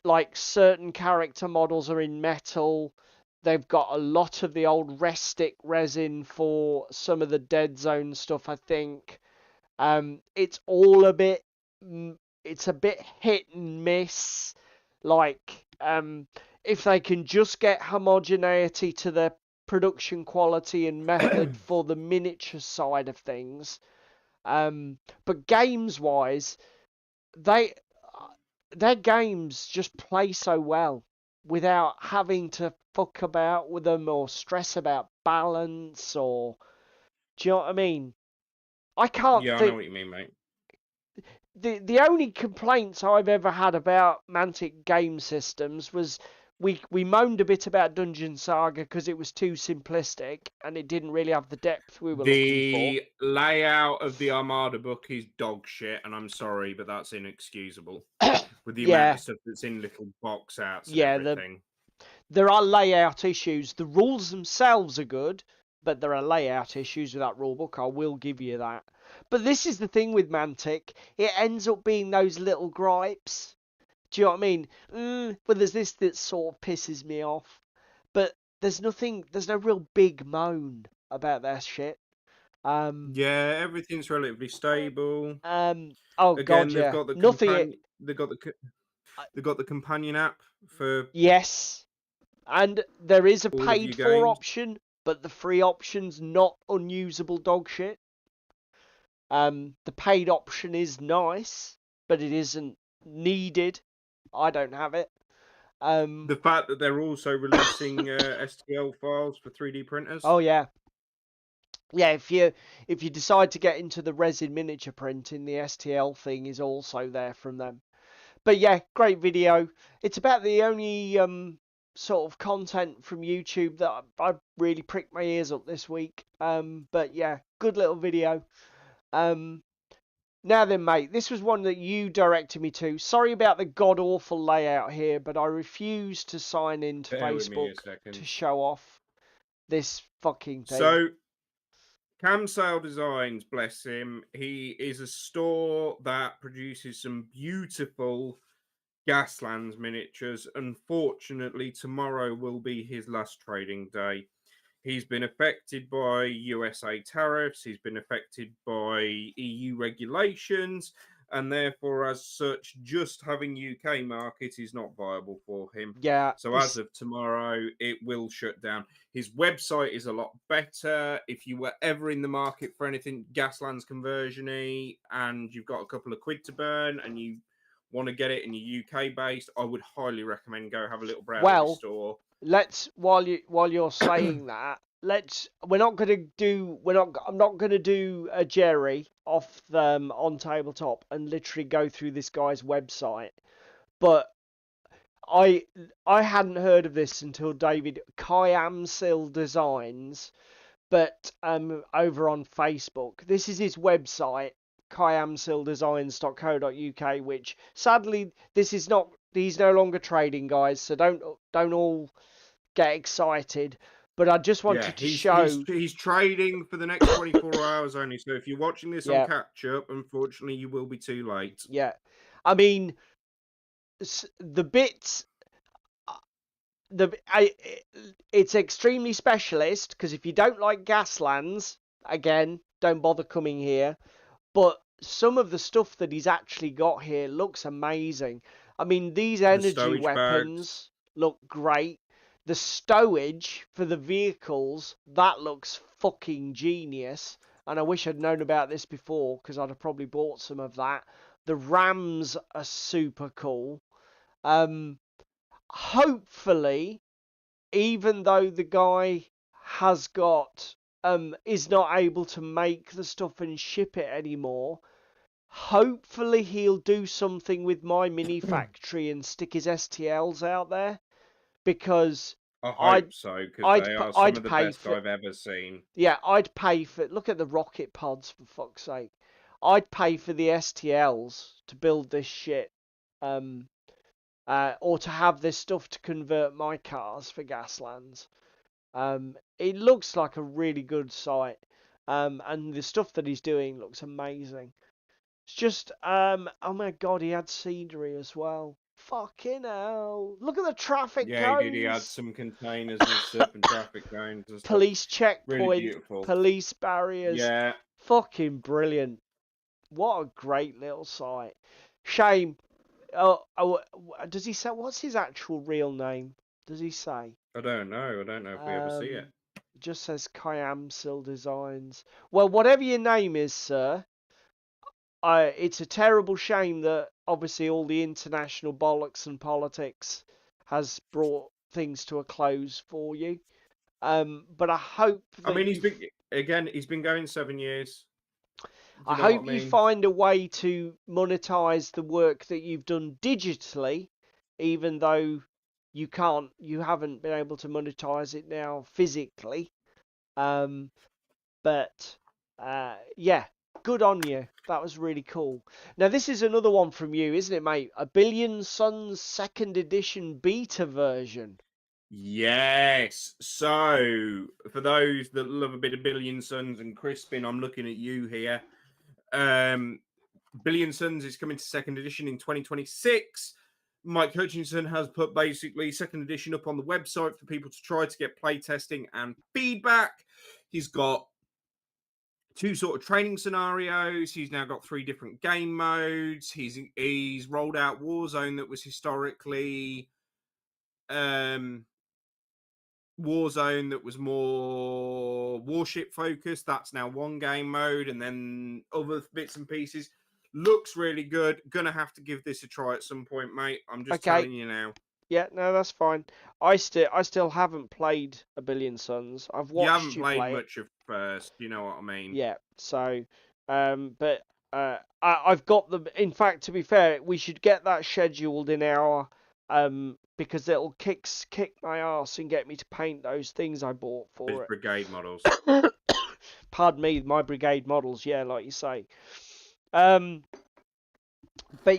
B: like certain character models are in metal. They've got a lot of the old restic resin for some of the Dead Zone stuff, I think. It's all a bit, it's a bit hit and miss. Like, if they can just get homogeneity to their production quality and method for the miniature side of things. But games wise, they their games just play so well without having to fuck about with them or stress about balance or do you know what I mean? I can't
C: Yeah, I know
B: think
C: what you mean, mate.
B: the only complaints I've ever had about Mantic game systems was we moaned a bit about Dungeon Saga because it was too simplistic and it didn't really have the depth we were looking for.
C: The layout of the Armada book is dog shit, and I'm sorry, but that's inexcusable. With the amount
B: Yeah,
C: of stuff that's in little box arts and
B: yeah,
C: everything.
B: there are layout issues. The rules themselves are good, but there are layout issues with that rulebook. I will give you that. But this is the thing with Mantic. It ends up being those little gripes. Do you know what I mean? But there's this that sort of pisses me off. But there's no real big moan about their shit.
C: Yeah, everything's relatively stable.
B: Oh god,
C: Again, they've
B: yeah.
C: got the
B: Nothing.
C: companion. They've got the companion app for
B: Yes, and there is a
C: all of your
B: paid for
C: games.
B: option, but the free option's not unusable dog shit. The paid option is nice, but it isn't needed. I don't have it.
C: The fact that they're also releasing STL files for 3D printers.
B: Oh yeah, yeah. If you decide to get into the resin miniature printing, the STL thing is also there from them. But yeah, great video. It's about the only sort of content from YouTube that I really pricked my ears up this week. But yeah, good little video. Now then, mate, this was one that you directed me to. Sorry about the god awful layout here, but I refuse to sign into
C: Bear with me a
B: Facebook to
C: second.
B: show off this fucking thing.
C: So, Camsail Designs, bless him. He is a store that produces some beautiful Gaslands miniatures. Unfortunately, tomorrow will be his last trading day. He's been affected by USA tariffs, he's been affected by EU regulations, and therefore, as such, just having UK market is not viable for him.
B: Yeah,
C: So, as of tomorrow, it will shut down. His website is a lot better. If you were ever in the market for anything Gaslands conversion-y and you've got a couple of quid to burn and you want to get it and you're UK based, I would highly recommend go have a little browse at his store.
B: let's while you're saying that, I'm not gonna do a Jerry off them on tabletop and literally go through this guy's website. But I hadn't heard of this until David EyeAmPhibian Designs, but over on Facebook. This is his website, kayamsildesigns.co.uk, which sadly he's no longer trading, guys, so don't all get excited. But I just wanted to show
C: he's trading for the next 24 hours only. So if you're watching this on
B: yeah,
C: catch up, unfortunately you will be too late.
B: yeah. I mean the bits it's extremely specialist because if you don't like Gaslands, again, don't bother coming here. But some of the stuff that he's actually got here looks amazing. I mean, these
C: The
B: energy
C: stowage
B: weapons
C: bags.
B: look great. The stowage for the vehicles, that looks fucking genius. And I wish I'd known about this before because I'd have probably bought some of that. The rams are super cool. Hopefully, even though the guy has got is not able to make the stuff and ship it anymore, hopefully he'll do something with my mini factory and stick his STLs out there because
C: I
B: I'd
C: hope so, because they are some
B: I'd
C: of the
B: pay
C: best
B: for
C: I've ever seen.
B: yeah, I'd pay for look at the rocket pods for fuck's sake. I'd pay for the STLs to build this shit. Um or to have this stuff to convert my cars for Gaslands. It looks like a really good site, and the stuff that he's doing looks amazing. It's just, oh my god, he had scenery as well. Fucking hell! Look at the traffic
C: Yeah, he did. He had
B: cones,
C: some containers and stuff and traffic cones and stuff.
B: police
C: Really
B: checkpoint,
C: beautiful.
B: police barriers.
C: Yeah.
B: Fucking brilliant. What a great little site. Shame. Oh, does he say what's his actual real name? Does he say?
C: I don't know. I don't know if we ever see it.
B: It just says Kyamsil Designs. Well, whatever your name is, sir, it's a terrible shame that obviously all the international bollocks and politics has brought things to a close for you. But I hope that
C: I mean, he's been going 7 years.
B: I hope you find a way to monetize the work that you've done digitally, even though you haven't been able to monetize it now physically. But yeah, good on you. That was really cool. Now this is another one from you, isn't it, mate? A Billion Suns second edition beta version.
C: Yes. So, for those that love a bit of Billion Suns and Crispin, I'm looking at you here. Billion Suns is coming to second edition in 2026. Mike Hutchinson has put basically second edition up on the website for people to try to get play testing and feedback. He's got 2 sort of training scenarios. He's now got 3 different game modes. He's rolled out Warzone that was historically Warzone that was more warship focused. That's now 1 game mode, and then other bits and pieces. Looks really good. Gonna have to give this a try at some point, mate. I'm just telling you now.
B: Yeah, no, that's fine. I still haven't played A Billion Suns. I've watched
C: you
B: you
C: haven't
B: play
C: played much of first. You know what I mean?
B: Yeah. So, but I've got them. In fact, to be fair, we should get that scheduled in our because it'll kick my ass and get me to paint those things I bought for
C: Those
B: it.
C: brigade models.
B: Pardon me, my brigade models. Yeah, like you say. But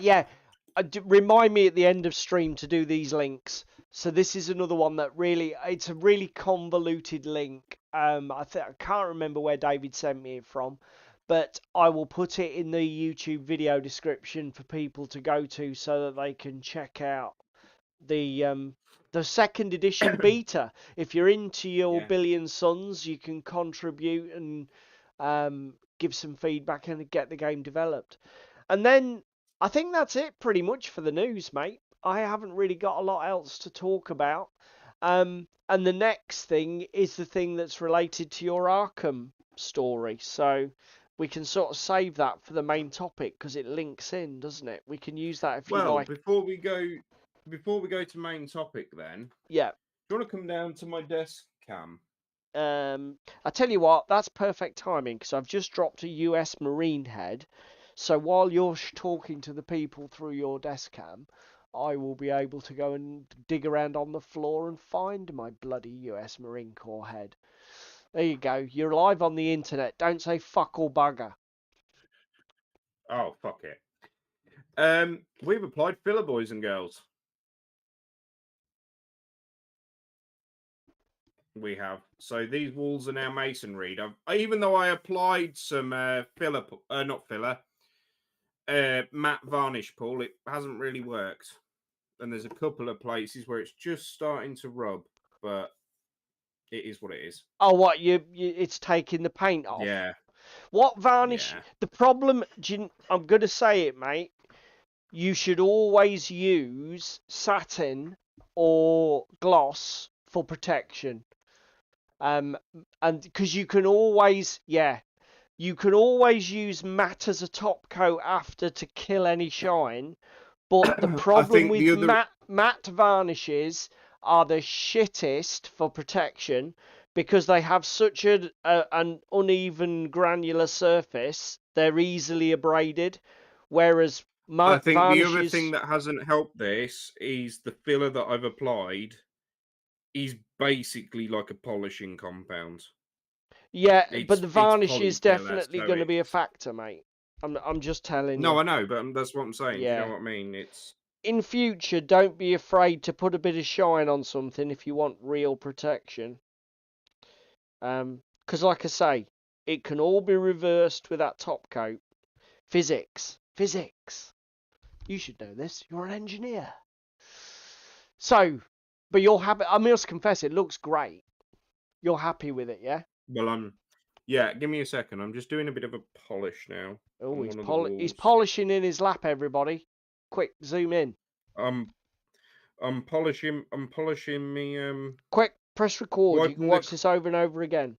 B: yeah, remind me at the end of stream to do these links. So this is another one that it's a really convoluted link. I can't remember where David sent me it from, but I will put it in the YouTube video description for people to go to so that they can check out the second edition beta. If you're into your Billion Suns, you can contribute and give some feedback and get the game developed. And then I think that's it pretty much for the news, mate. I haven't really got a lot else to talk about. And the next thing is the thing that's related to your Arkham story. So we can sort of save that for the main topic because it links in, doesn't it? We can use that if you like.
C: Before we go to main topic, then.
B: Yeah.
C: Do you want to come down to my desk cam?
B: I tell you what, that's perfect timing because I've just dropped a US Marine head. So while you're talking to the people through your desk cam, I will be able to go and dig around on the floor and find my bloody US Marine Corps head. There you go. You're live on the internet. Don't say fuck or bugger.
C: Oh, fuck it. We've applied filler, boys and girls. We have. So these walls are now masonry. Even though I applied some matte varnish pool, it hasn't really worked. And there's a couple of places where it's just starting to rub, but it is what it is.
B: Oh, what it's taking the paint off?
C: Yeah.
B: What varnish? Yeah. The problem, I'm going to say it, mate. You should always use satin or gloss for protection. And because you can always use matte as a top coat after to kill any shine. But the problem with matte varnishes are the shittest for protection because they have such an uneven granular surface. They're easily abraded, whereas
C: I think
B: varnishes...
C: the other thing that hasn't helped this is the filler that I've applied is basically like a polishing compound.
B: Yeah, but the varnish is definitely going to be a factor, mate. I'm just telling you.
C: No, I know, but that's what I'm saying. Yeah. You know what I mean? It's
B: in future, don't be afraid to put a bit of shine on something if you want real protection. Because like I say, it can all be reversed with that top coat. Physics. You should know this. You're an engineer. So, but you're happy. I must confess, it looks great. You're happy with it, yeah?
C: Well, yeah. Give me a second. I'm just doing a bit of a polish now
B: Oh,
C: on one of the walls.
B: he's polishing in his lap, everybody. Quick, zoom in.
C: I'm polishing. I'm polishing me.
B: Quick, press record. You can
C: Wiping
B: watch this over and over again.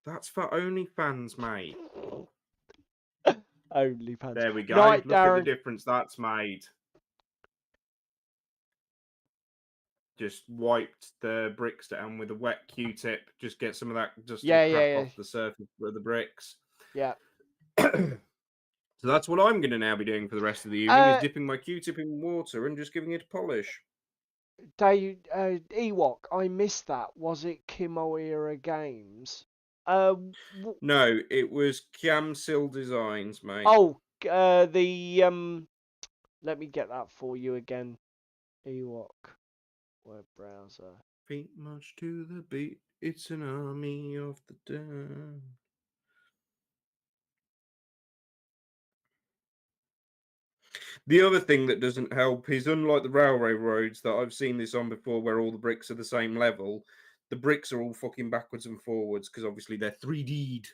C: That's for OnlyFans, mate.
B: OnlyFans.
C: There we go.
B: Right,
C: Look at
B: Darren.
C: the difference that's made. Just wiped the bricks down with a wet Q-tip. Just get some of that just crap off the surface of the bricks.
B: Yeah.
C: So that's what I'm going to now be doing for the rest of the evening, is dipping my Q-tip in water and just giving it a polish.
B: Dave, Ewok, I missed that. Was it Kimoira Games?
C: No, it was Camsil Designs, mate.
B: Oh, let me get that for you again. Ewok web browser.
C: Feet march to the beat. It's an army of the dead. The other thing that doesn't help is, unlike the railway roads that I've seen this on before, where all the bricks are the same level, the bricks are all fucking backwards and forwards because obviously they're 3D'd.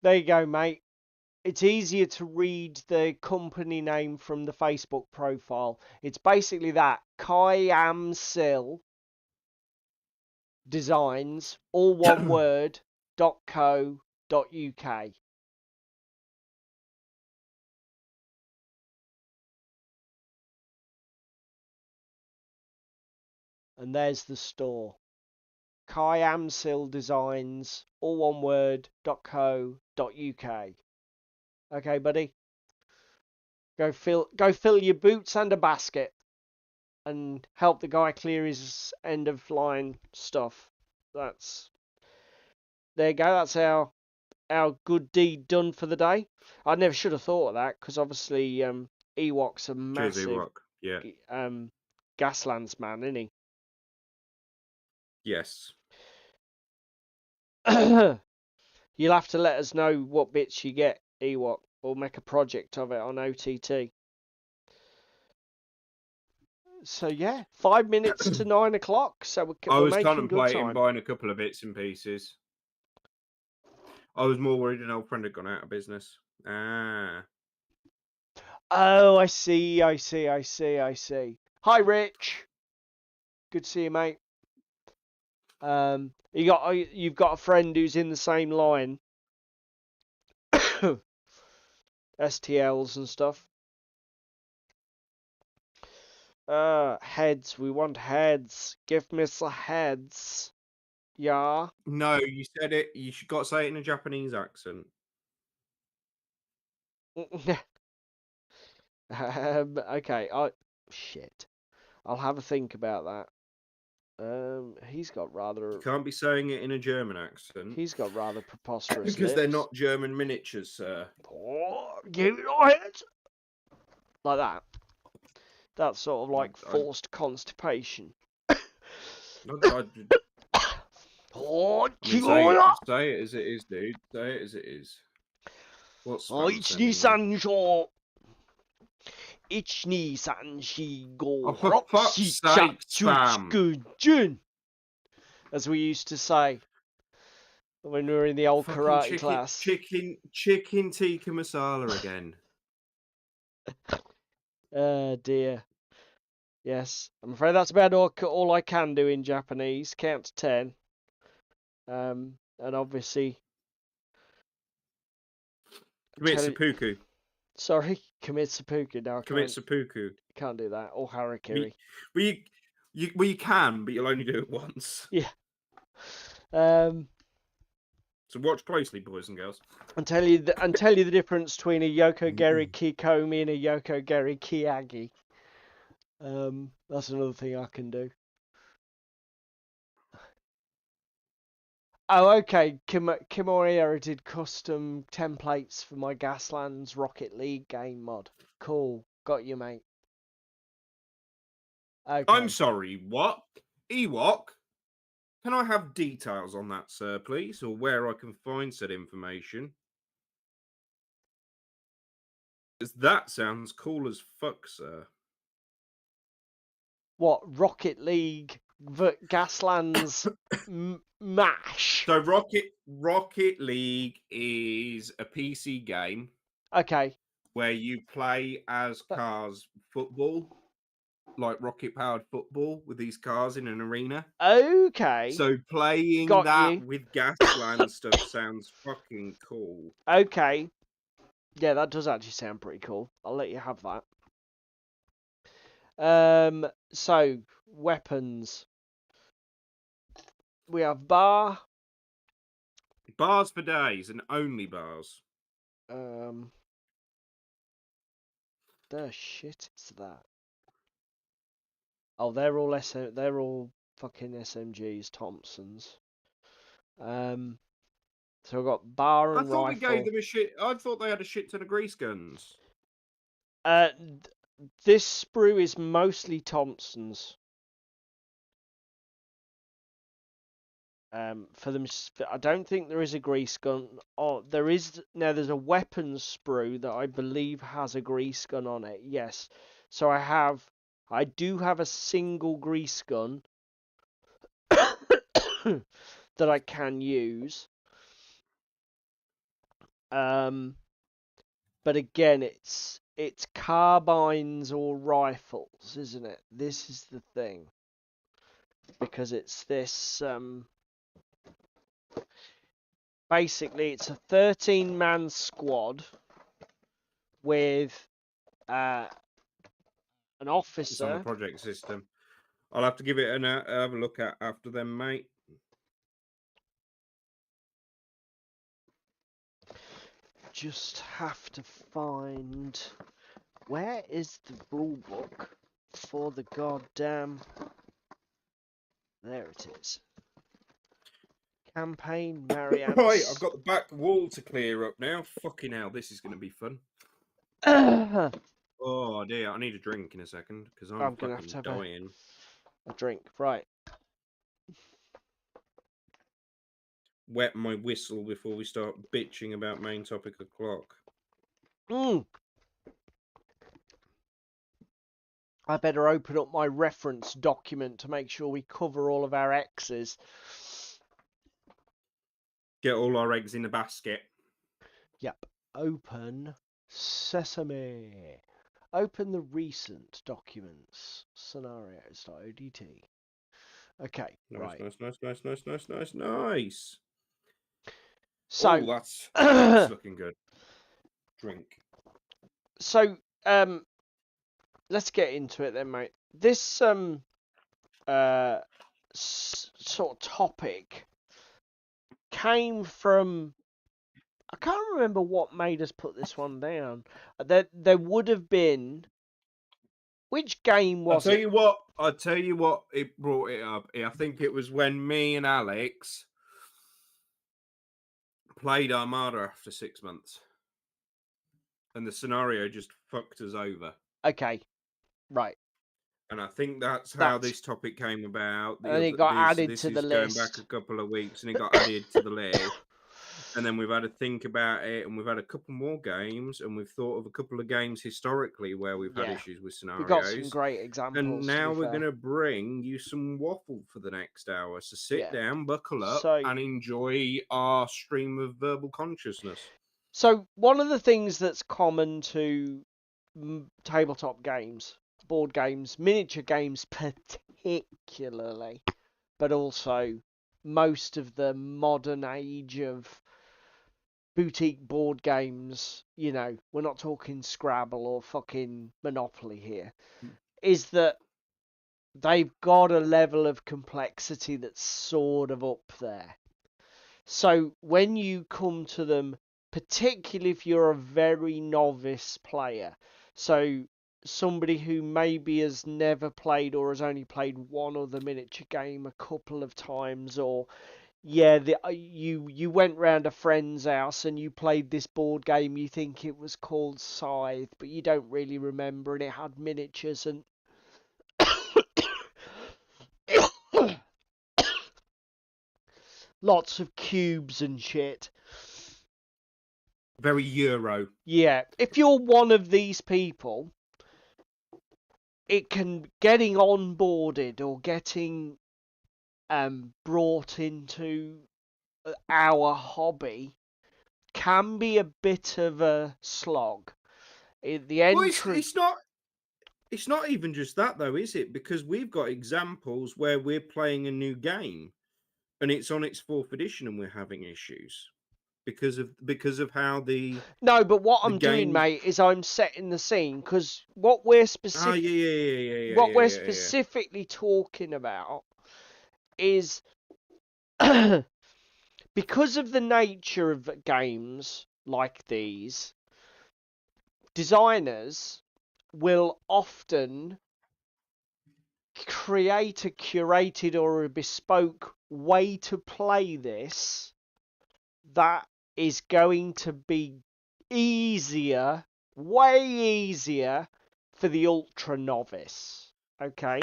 B: There you go, mate. It's easier to read the company name from the Facebook profile. It's basically that. EyeAmPhibian Designs, all one word, .co.uk. And there's the store. EyeAmPhibian Designs, all one word, .co.uk. Okay, buddy. Go fill your boots and a basket, and help the guy clear his end of line stuff. There you go. That's our good deed done for the day. I never should have thought of that, because obviously Ewok's a massive
C: Ewok. Yeah.
B: Gaslands man, isn't he?
C: Yes.
B: You'll have to let us know what bits you get, Ewok. We'll make a project of it on OTT. So yeah, 5 minutes to 9 o'clock. So we're
C: I was
B: making
C: contemplating
B: good time.
C: buying a couple of bits and pieces. I was more worried an old friend had gone out of business. Ah.
B: Oh, I see. Hi, Rich. Good to see you, mate. You've got a friend who's in the same line. STLs and stuff. Heads. We want heads. Give me some heads. Yeah.
C: No, you said it. You got to say it in a Japanese accent.
B: Okay. Shit. I'll have a think about that. He's got rather.
C: You can't be saying it in a German accent.
B: He's got rather preposterous
C: because they're
B: lips.
C: not German miniatures, sir.
B: Oh, give it your head. Like that. That's sort of like forced constipation. Oh,
C: say it as it is, dude. Say it as it is. What's
B: it's Nissan Shaw. It's Nissan Shigo.
C: Oh, for fuck's sake, spam.
B: As we used to say when we were in the old karate class.
C: Chicken tikka masala again.
B: Dear. Yes, I'm afraid that's about all I can do in Japanese. Count to 10. And obviously...
C: Commit seppuku.
B: Sorry? Commit seppuku. No,
C: Commit seppuku.
B: Can't do that. Or harakiri.
C: You can, but you'll only do it once.
B: Yeah.
C: So watch closely, boys and girls.
B: And tell you the difference between a Yokogeri Kikomi and a Yokogeri Kiagi. That's another thing I can do. Oh, okay. Kimoria did custom templates for my Gaslands Rocket League game mod. Cool. Got you, mate.
C: I'm
B: Okay.
C: sorry, what? Ewok? Can I have details on that, sir, please, or where I can find said information? 'Cause that sounds cool as fuck, sir.
B: What, Rocket League Gaslands MASH?
C: So Rocket League is a PC game
B: Okay.
C: where you play as
B: But-
C: cars football, like rocket powered football with these cars in an arena.
B: Okay.
C: So playing
B: Got
C: that
B: you.
C: with Gasland stuff sounds fucking cool.
B: Okay. Yeah, that does actually sound pretty cool. I'll let you have that. So weapons. We have bar.
C: Bars for days and only bars.
B: The shit is that? Oh, they're all fucking SMGs, Thompsons. So we've got bar
C: I
B: and
C: thought we gave
B: rifle.
C: them a shit. I thought they had a shit ton of grease guns.
B: This sprue is mostly Thompsons. For them, I don't think there is a grease gun. Oh, there is now. There's a weapons sprue that I believe has a grease gun on it. Yes, so I do have a single grease gun that I can use. But again, it's carbines or rifles, isn't it? This is the thing, because it's this. Basically, it's a 13-man squad with an
C: It's on the
B: officer.
C: project system. I'll have to give it have a look at after them, mate.
B: Just have to find where is the rule book for the goddamn. There it is. Campaign Marianne.
C: Right, I've got the back wall to clear up now. Fucking hell, this is going to be fun. Oh dear, I need a drink in a second because I'm
B: gonna have
C: fucking
B: to have
C: dying.
B: a drink, right?
C: Wet my whistle before we start bitching about main topic o'clock.
B: I better open up my reference document to make sure we cover all of our X's.
C: Get all our eggs in the basket.
B: Yep. Open Sesame. Open the recent documents. Scenarios.odt. Okay,
C: Nice,
B: right.
C: nice.
B: So,
C: oh, that's looking good. Drink.
B: So, let's get into it then, mate. This sort of topic came from. I can't remember what made us put this one down. There would have been. Which game was it?
C: I'll tell you what it brought it up. I think it was when me and Alex played Armada after 6 months. And the scenario just fucked us over.
B: Okay, right.
C: And I think that's how this topic came about.
B: And it got added
C: this
B: to
C: is
B: the
C: going back
B: list.
C: a couple of weeks, and it got added to the list. And then we've had to think about it, and we've had a couple more games, and we've thought of a couple of games historically where we've had issues with scenarios.
B: We got some great examples.
C: And now we're going to bring you some waffle for the next hour. So sit down, buckle up, and enjoy our stream of verbal consciousness.
B: So one of the things that's common to tabletop games, board games, miniature games particularly, but also most of the modern age of boutique board games, you know, we're not talking Scrabble or fucking Monopoly here, is that they've got a level of complexity that's sort of up there. So when you come to them, particularly if you're a very novice player, so somebody who maybe has never played or has only played one other miniature game a couple of times, or Yeah, you went round a friend's house and you played this board game. You think it was called Scythe, but you don't really remember, and it had miniatures and lots of cubes and shit.
C: Very Euro.
B: Yeah, if you're one of these people, getting onboarded or getting brought into our hobby can be a bit of a slog. The
C: Well,
B: entry.
C: it's not even just that though, is it? Because we've got examples where we're playing a new game and it's on its fourth edition and we're having issues because of how
B: No, but what
C: the
B: I'm doing,
C: game.
B: mate, is I'm setting the scene because what we're
C: Ah,
B: specific, what we're
C: yeah.
B: specifically talking about is because of the nature of games like these, designers will often create a curated or a bespoke way to play this that is going to be easier, way easier for the ultra novice. Okay?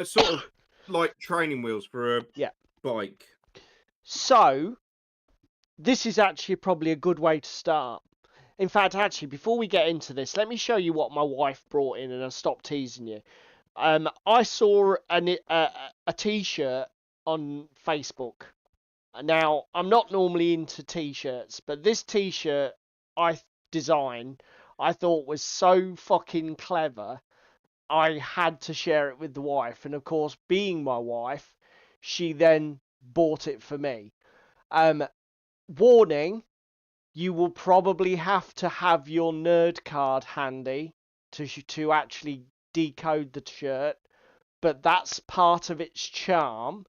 C: Sort of like training wheels for a
B: Yeah.
C: bike.
B: So, this is actually probably a good way to start. In fact, actually, before we get into this, let me show you what my wife brought in, and I'll stop teasing you. I saw a t-shirt on Facebook. Now, I'm not normally into t-shirts, but this t-shirt I designed, I thought was so fucking clever. I had to share it with the wife, and of course, being my wife, she then bought it for me. Warning, you will probably have to have your nerd card handy to actually decode the shirt, but that's part of its charm.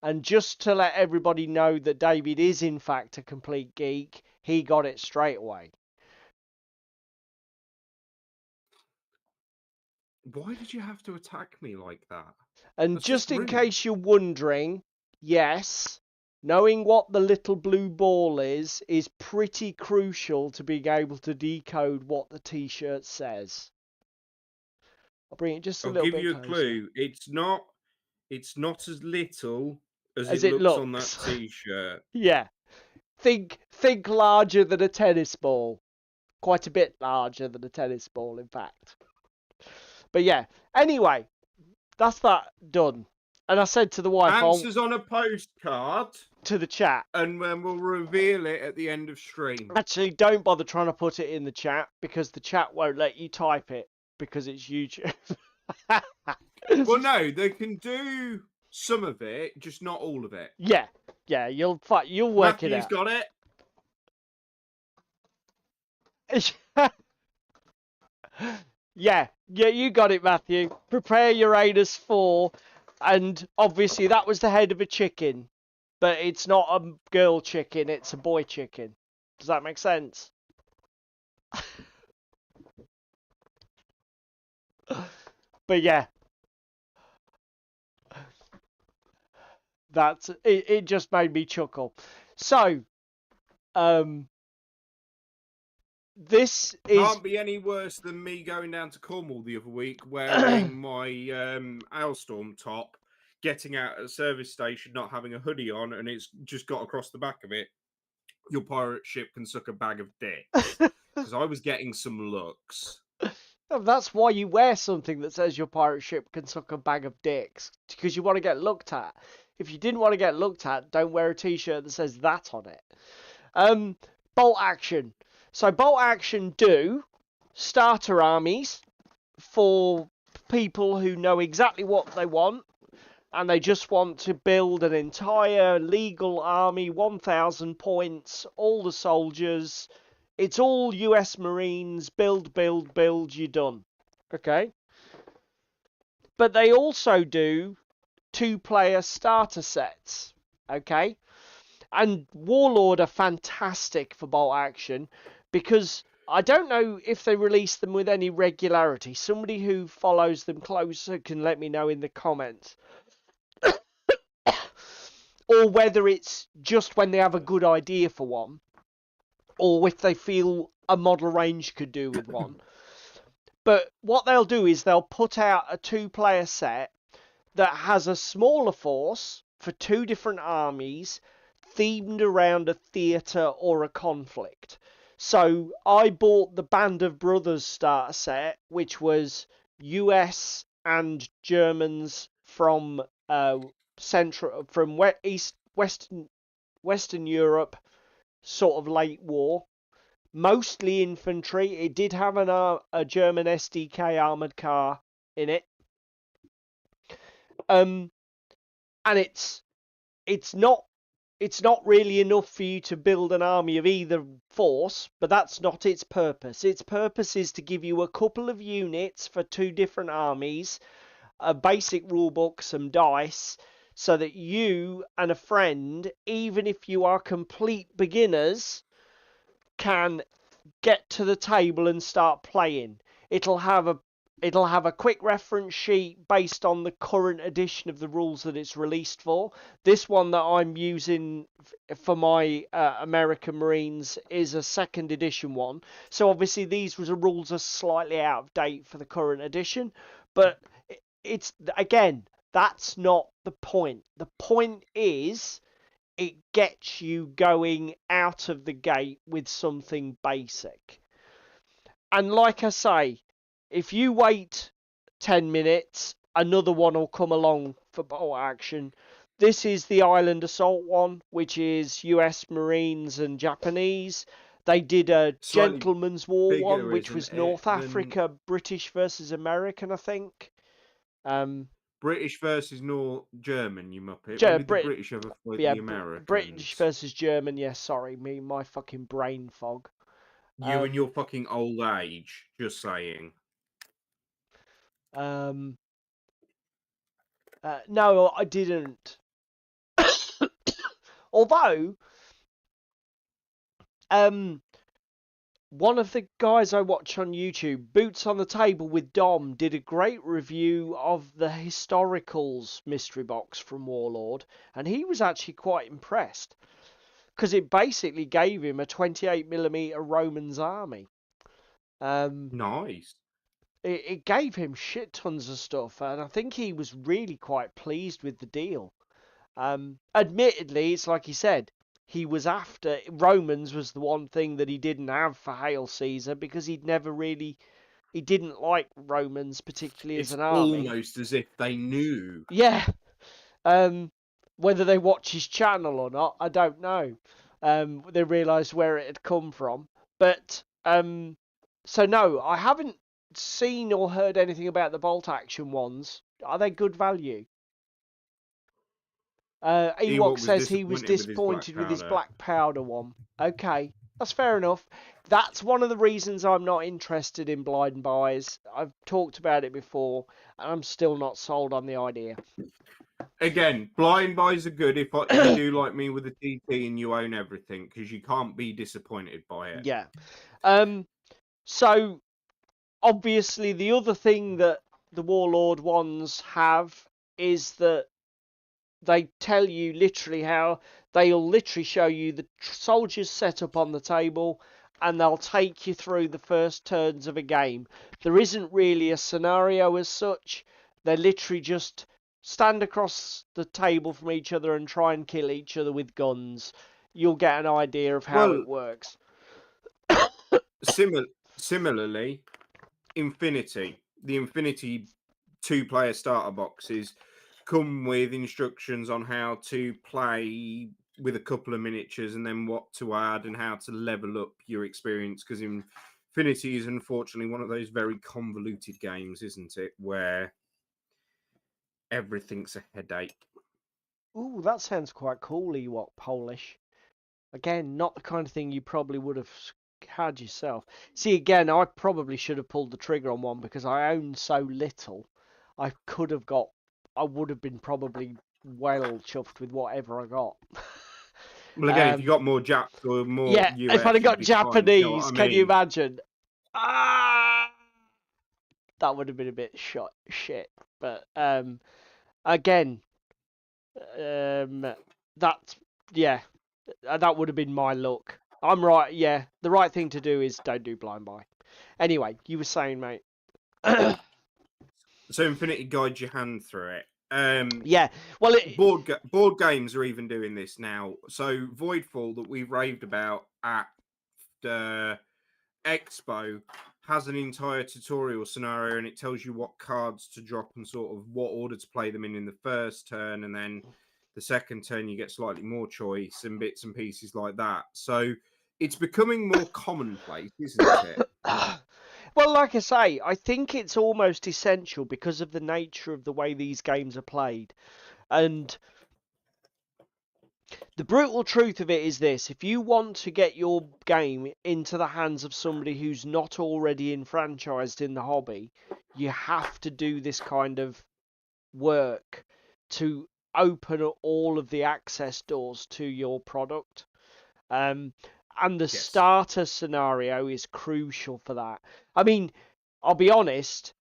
B: And just to let everybody know that David is in fact a complete geek, he got it straight away.
C: Why did you have to attack me like that?
B: And
C: That's just
B: just in
C: rude.
B: case you're wondering, yes, knowing what the little blue ball is pretty crucial to being able to decode what the t-shirt says. I'll bring it just a
C: I'll
B: little
C: give
B: bit
C: you a
B: closer.
C: clue. It's not as little as
B: As
C: it
B: it
C: looks on that
B: looks.
C: t-shirt.
B: Yeah. Think larger than a tennis ball. Quite a bit larger than a tennis ball, in fact. But yeah, anyway, that's that done. And I said to the wife,
C: Answers on a postcard,
B: to the chat,
C: and then we'll reveal it at the end of stream.
B: actually, don't bother trying to put it in the chat because the chat won't let you type it because it's YouTube.
C: Well, no, they can do some of it, just not all of it.
B: Yeah, you'll work it
C: Matthew's
B: out.
C: got it.
B: Yeah, you got it, Matthew. Prepare Uranus 4, and obviously that was the head of a chicken, but it's not a girl chicken, it's a boy chicken. Does that make sense? But yeah, that's it. It just made me chuckle. So, this is
C: Can't be any worse than me going down to Cornwall the other week wearing my Hailstorm top, getting out at a service station, not having a hoodie on, and it's just got across the back of it. Your pirate ship can suck a bag of dicks. Because I was getting some looks.
B: That's why you wear something that says your pirate ship can suck a bag of dicks, because you want to get looked at. If you didn't want to get looked at, don't wear a t-shirt that says that on it. Bolt action. So bolt action do starter armies for people who know exactly what they want, and they just want to build an entire legal army, 1,000 points, all the soldiers. It's all US Marines, build, you're done. Okay? But they also do 2-player starter sets. Okay? And Warlord are fantastic for bolt action because I don't know if they release them with any regularity. Somebody who follows them closer can let me know in the comments. or whether it's just when they have a good idea for one, or if they feel a model range could do with one. But what they'll do is they'll put out a 2-player set that has a smaller force for 2 different armies themed around a theatre or a conflict. So I bought the Band of Brothers starter set, which was US and Germans from Western Europe, sort of late war, mostly infantry. It did have a German SDK armored car in it. And it's not really enough for you to build an army of either force, but that's not its purpose. Its purpose is to give you a couple of units for 2 different armies, a basic rulebook, some dice, so that you and a friend, even if you are complete beginners, can get to the table and start playing. It'll have a quick reference sheet based on the current edition of the rules that it's released for. This one that I'm using for my American Marines is a 2nd edition one. So obviously these rules are slightly out of date for the current edition. But it's, again, that's not the point. The point is it gets you going out of the gate with something basic. And like I say, if you wait 10 minutes, another one will come along for bolt action. This is the Island Assault one, which is US Marines and Japanese. They did a
C: Slightly
B: Gentleman's War
C: bigger,
B: one, which
C: isn't
B: was
C: it,
B: North
C: than
B: Africa, British versus American, I think.
C: British versus North German, you muppet. When did the British ever fight the Americans?
B: British versus German. Yeah, sorry, my fucking brain fog.
C: You and your fucking old age, just saying.
B: No, I didn't. Although, one of the guys I watch on YouTube, Boots on the Table with Dom, did a great review of the Historicals mystery box from Warlord, and he was actually quite impressed because it basically gave him a 28mm Romans army.
C: Nice.
B: It gave him shit tons of stuff, and I think he was really quite pleased with the deal. Admittedly, it's like he said, he was after Romans was the one thing that he didn't have for Hail Caesar because he didn't like Romans particularly as
C: It's
B: an army.
C: almost as if they knew.
B: Yeah. Whether they watch his channel or not, I don't know. They realised where it had come from, but so no, I haven't seen or heard anything about the bolt action ones. Are they good value? Ewok says he was disappointed with his black powder one. Okay, that's fair enough. That's one of the reasons I'm not interested in blind buys. I've talked about it before, and I'm still not sold on the idea.
C: Again, blind buys are good if you do like me with a TT and you own everything, because you can't be disappointed by it.
B: Yeah. So obviously the other thing that the Warlord ones have is that they tell you literally how they'll literally show you the soldiers set up on the table and they'll take you through the first turns of a game. There isn't really a scenario as such. They literally just stand across the table from each other and try and kill each other with guns. You'll get an idea of how it works.
C: Similarly, the Infinity 2-player starter boxes come with instructions on how to play with a couple of miniatures and then what to add and how to level up your experience, because Infinity is unfortunately one of those very convoluted games, isn't it, where everything's a headache.
B: Ooh, that sounds quite cool, Ewok Polish. Again, not the kind of thing you probably would have had yourself. See, again, I probably should have pulled the trigger on one because I own so little. I would have been probably well chuffed with whatever I got.
C: Well, again, if you got more Japs or more
B: yeah,
C: US,
B: if I'd have got Japanese,
C: you know what I
B: can you
C: mean?
B: imagine? Ah, that would have been a bit shit. But again, that would have been my look. I'm right. Yeah, the right thing to do is don't do blind buy. Anyway, you were saying, mate.
C: So Infinity guides your hand through it.
B: Yeah, well,
C: board games are even doing this now. So Voidfall that we raved about at the Expo has an entire tutorial scenario, and it tells you what cards to drop and sort of what order to play them in the first turn, and then the second turn you get slightly more choice and bits and pieces like that. So it's becoming more commonplace, isn't it?
B: well, like I say, I think it's almost essential because of the nature of the way these games are played. And the brutal truth of it is this: if you want to get your game into the hands of somebody who's not already enfranchised in the hobby, you have to do this kind of work to open all of the access doors to your product. And the
C: Yes.
B: starter scenario is crucial for that. I mean, I'll be honest,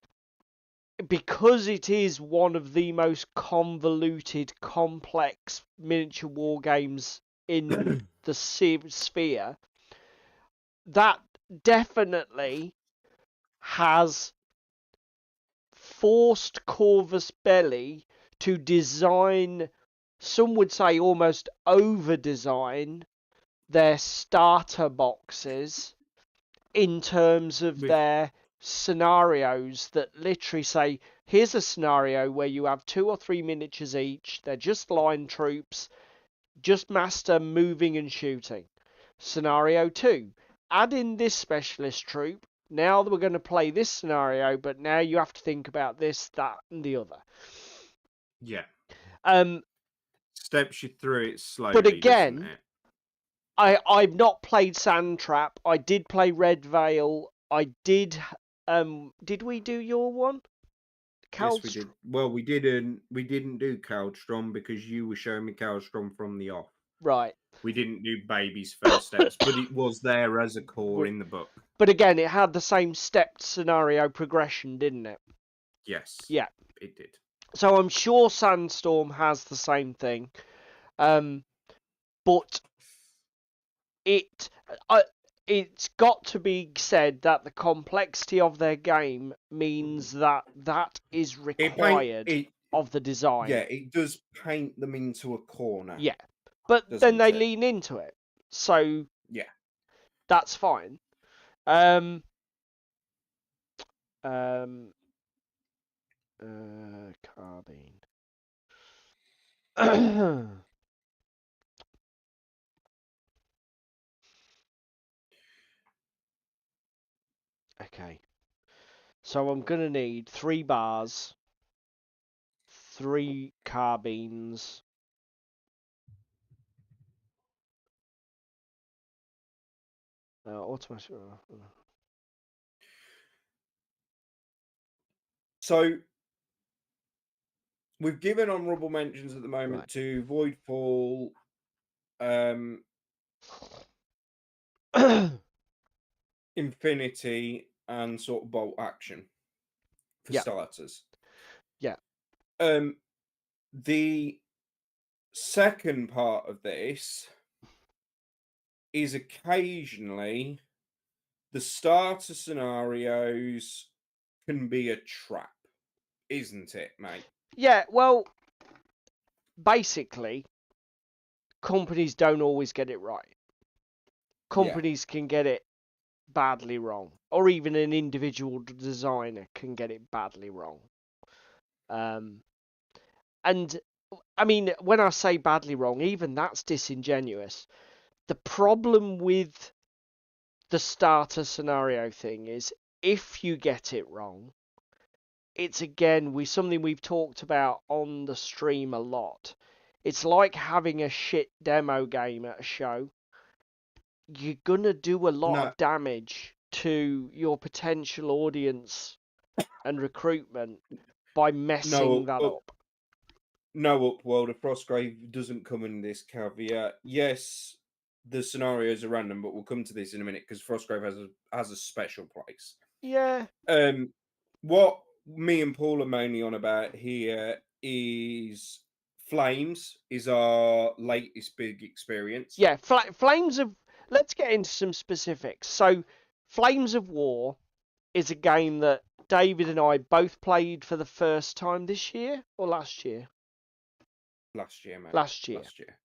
B: because it is one of the most convoluted, complex miniature war games in the sphere, that definitely has forced Corvus Belli to design, some would say almost over design, their starter boxes in terms of their scenarios that literally say, here's a scenario where you have 2 or 3 miniatures each, they're just line troops, just master moving and shooting. Scenario 2, add in this specialist troop, now we're going to play this scenario, but now you have to think about this, that, and the other.
C: Yeah.
B: Um,
C: Steps you through it slowly,
B: but again,
C: doesn't it?
B: I've not played Sand Trap. I did play Red Veil. I did. Did we do your one?
C: Yes, we did. Well, we didn't. We didn't do Kaldstrom because you were showing me Kaldstrom from the off.
B: Right.
C: We didn't do Baby's First Steps, but it was there as a core in the book.
B: But again, it had the same stepped scenario progression, didn't it?
C: Yes.
B: Yeah.
C: It did.
B: So I'm sure Sandstorm has the same thing. But it's got to be said that the complexity of their game means that is required of the design.
C: Yeah, it does paint them into a corner.
B: Yeah, but then they lean into it, so
C: yeah,
B: that's fine. Carbine. Okay. So I'm gonna need 3 bars, 3 carbines. Automatic.
C: So we've given honourable mentions at the moment to Voidfall, Infinity, and sort of Bolt Action for starters.
B: Yeah.
C: The second part of this is occasionally the starter scenarios can be a trap, isn't it, mate?
B: Yeah, well, basically, companies don't always get it right. Companies can get it badly wrong, or even an individual designer can get it badly wrong. And I mean, when I say badly wrong, even that's disingenuous. The problem with the starter scenario thing is if you get it wrong, it's again something we've talked about on the stream a lot. It's like having a shit demo game at a show. You're gonna do a lot of damage to your potential audience and recruitment by messing that up.
C: No, World of Frostgrave doesn't come in this caveat. Yes, the scenarios are random, but we'll come to this in a minute because Frostgrave has a special place.
B: Yeah.
C: What me and Paul are mainly on about here is Flames is our latest big experience.
B: Yeah, Flames of... Let's get into some specifics. So, Flames of War is a game that David and I both played for the first time this year or last year?
C: Last year, mate.
B: Last year.
C: Last year.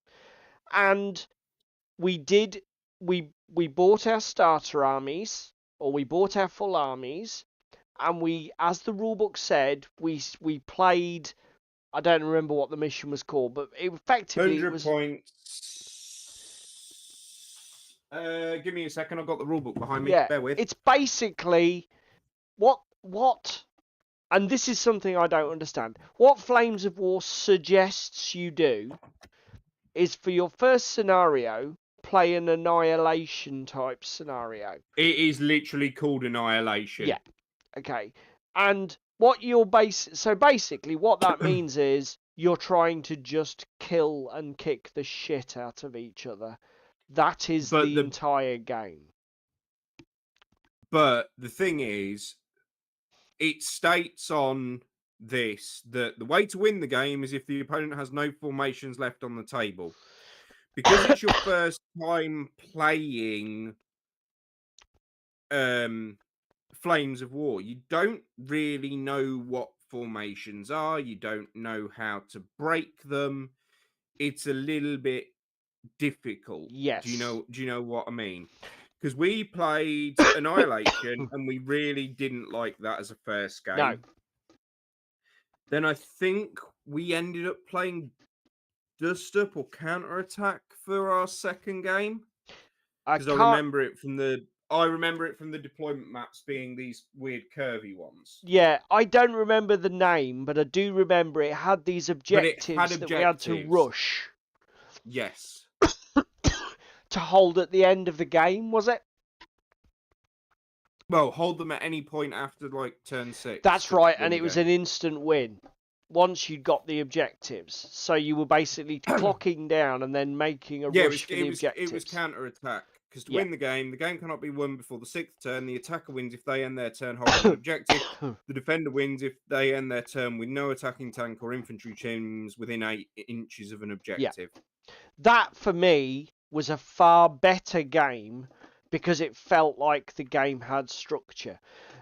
B: And we bought our starter armies, or we bought our full armies, and we, as the rulebook said, we played... I don't remember what the mission was called, but effectively
C: 100
B: it was...
C: points. Give me a second. I've got the rulebook behind me.
B: Yeah,
C: Bear with.
B: it's basically what, and this is something I don't understand. What Flames of War suggests you do is, for your first scenario, play an annihilation type scenario.
C: It is literally called Annihilation.
B: Yeah. Okay. And what you're so basically what that means is you're trying to just kill and kick the shit out of each other. That is the entire game.
C: But the thing is, it states on this that the way to win the game is if the opponent has no formations left on the table. Because it's your first time playing Flames of War, you don't really know what formations are. You don't know how to break them. It's a little bit difficult.
B: Yes.
C: Do you know what I mean? Because we played Annihilation and we really didn't like that as a first game.
B: No.
C: Then I think we ended up playing Dust Up or Counterattack for our second game. Because I remember it from the deployment maps being these weird curvy ones.
B: Yeah, I don't remember the name, but I do remember it had these objectives that we had to rush.
C: Yes.
B: To hold at the end of the game, was it?
C: Well, hold them at any point after like turn 6.
B: That's right, and it was an instant win once you'd got the objectives. So you were basically clocking down and then making a rush for the objectives.
C: It was counter-attack. Because to win the game cannot be won before the 6th turn. The attacker wins if they end their turn holding an objective. The defender wins if they end their turn with no attacking tank or infantry teams within 8 inches of an objective.
B: Yeah. That, for me, was a far better game because it felt like the game had structure.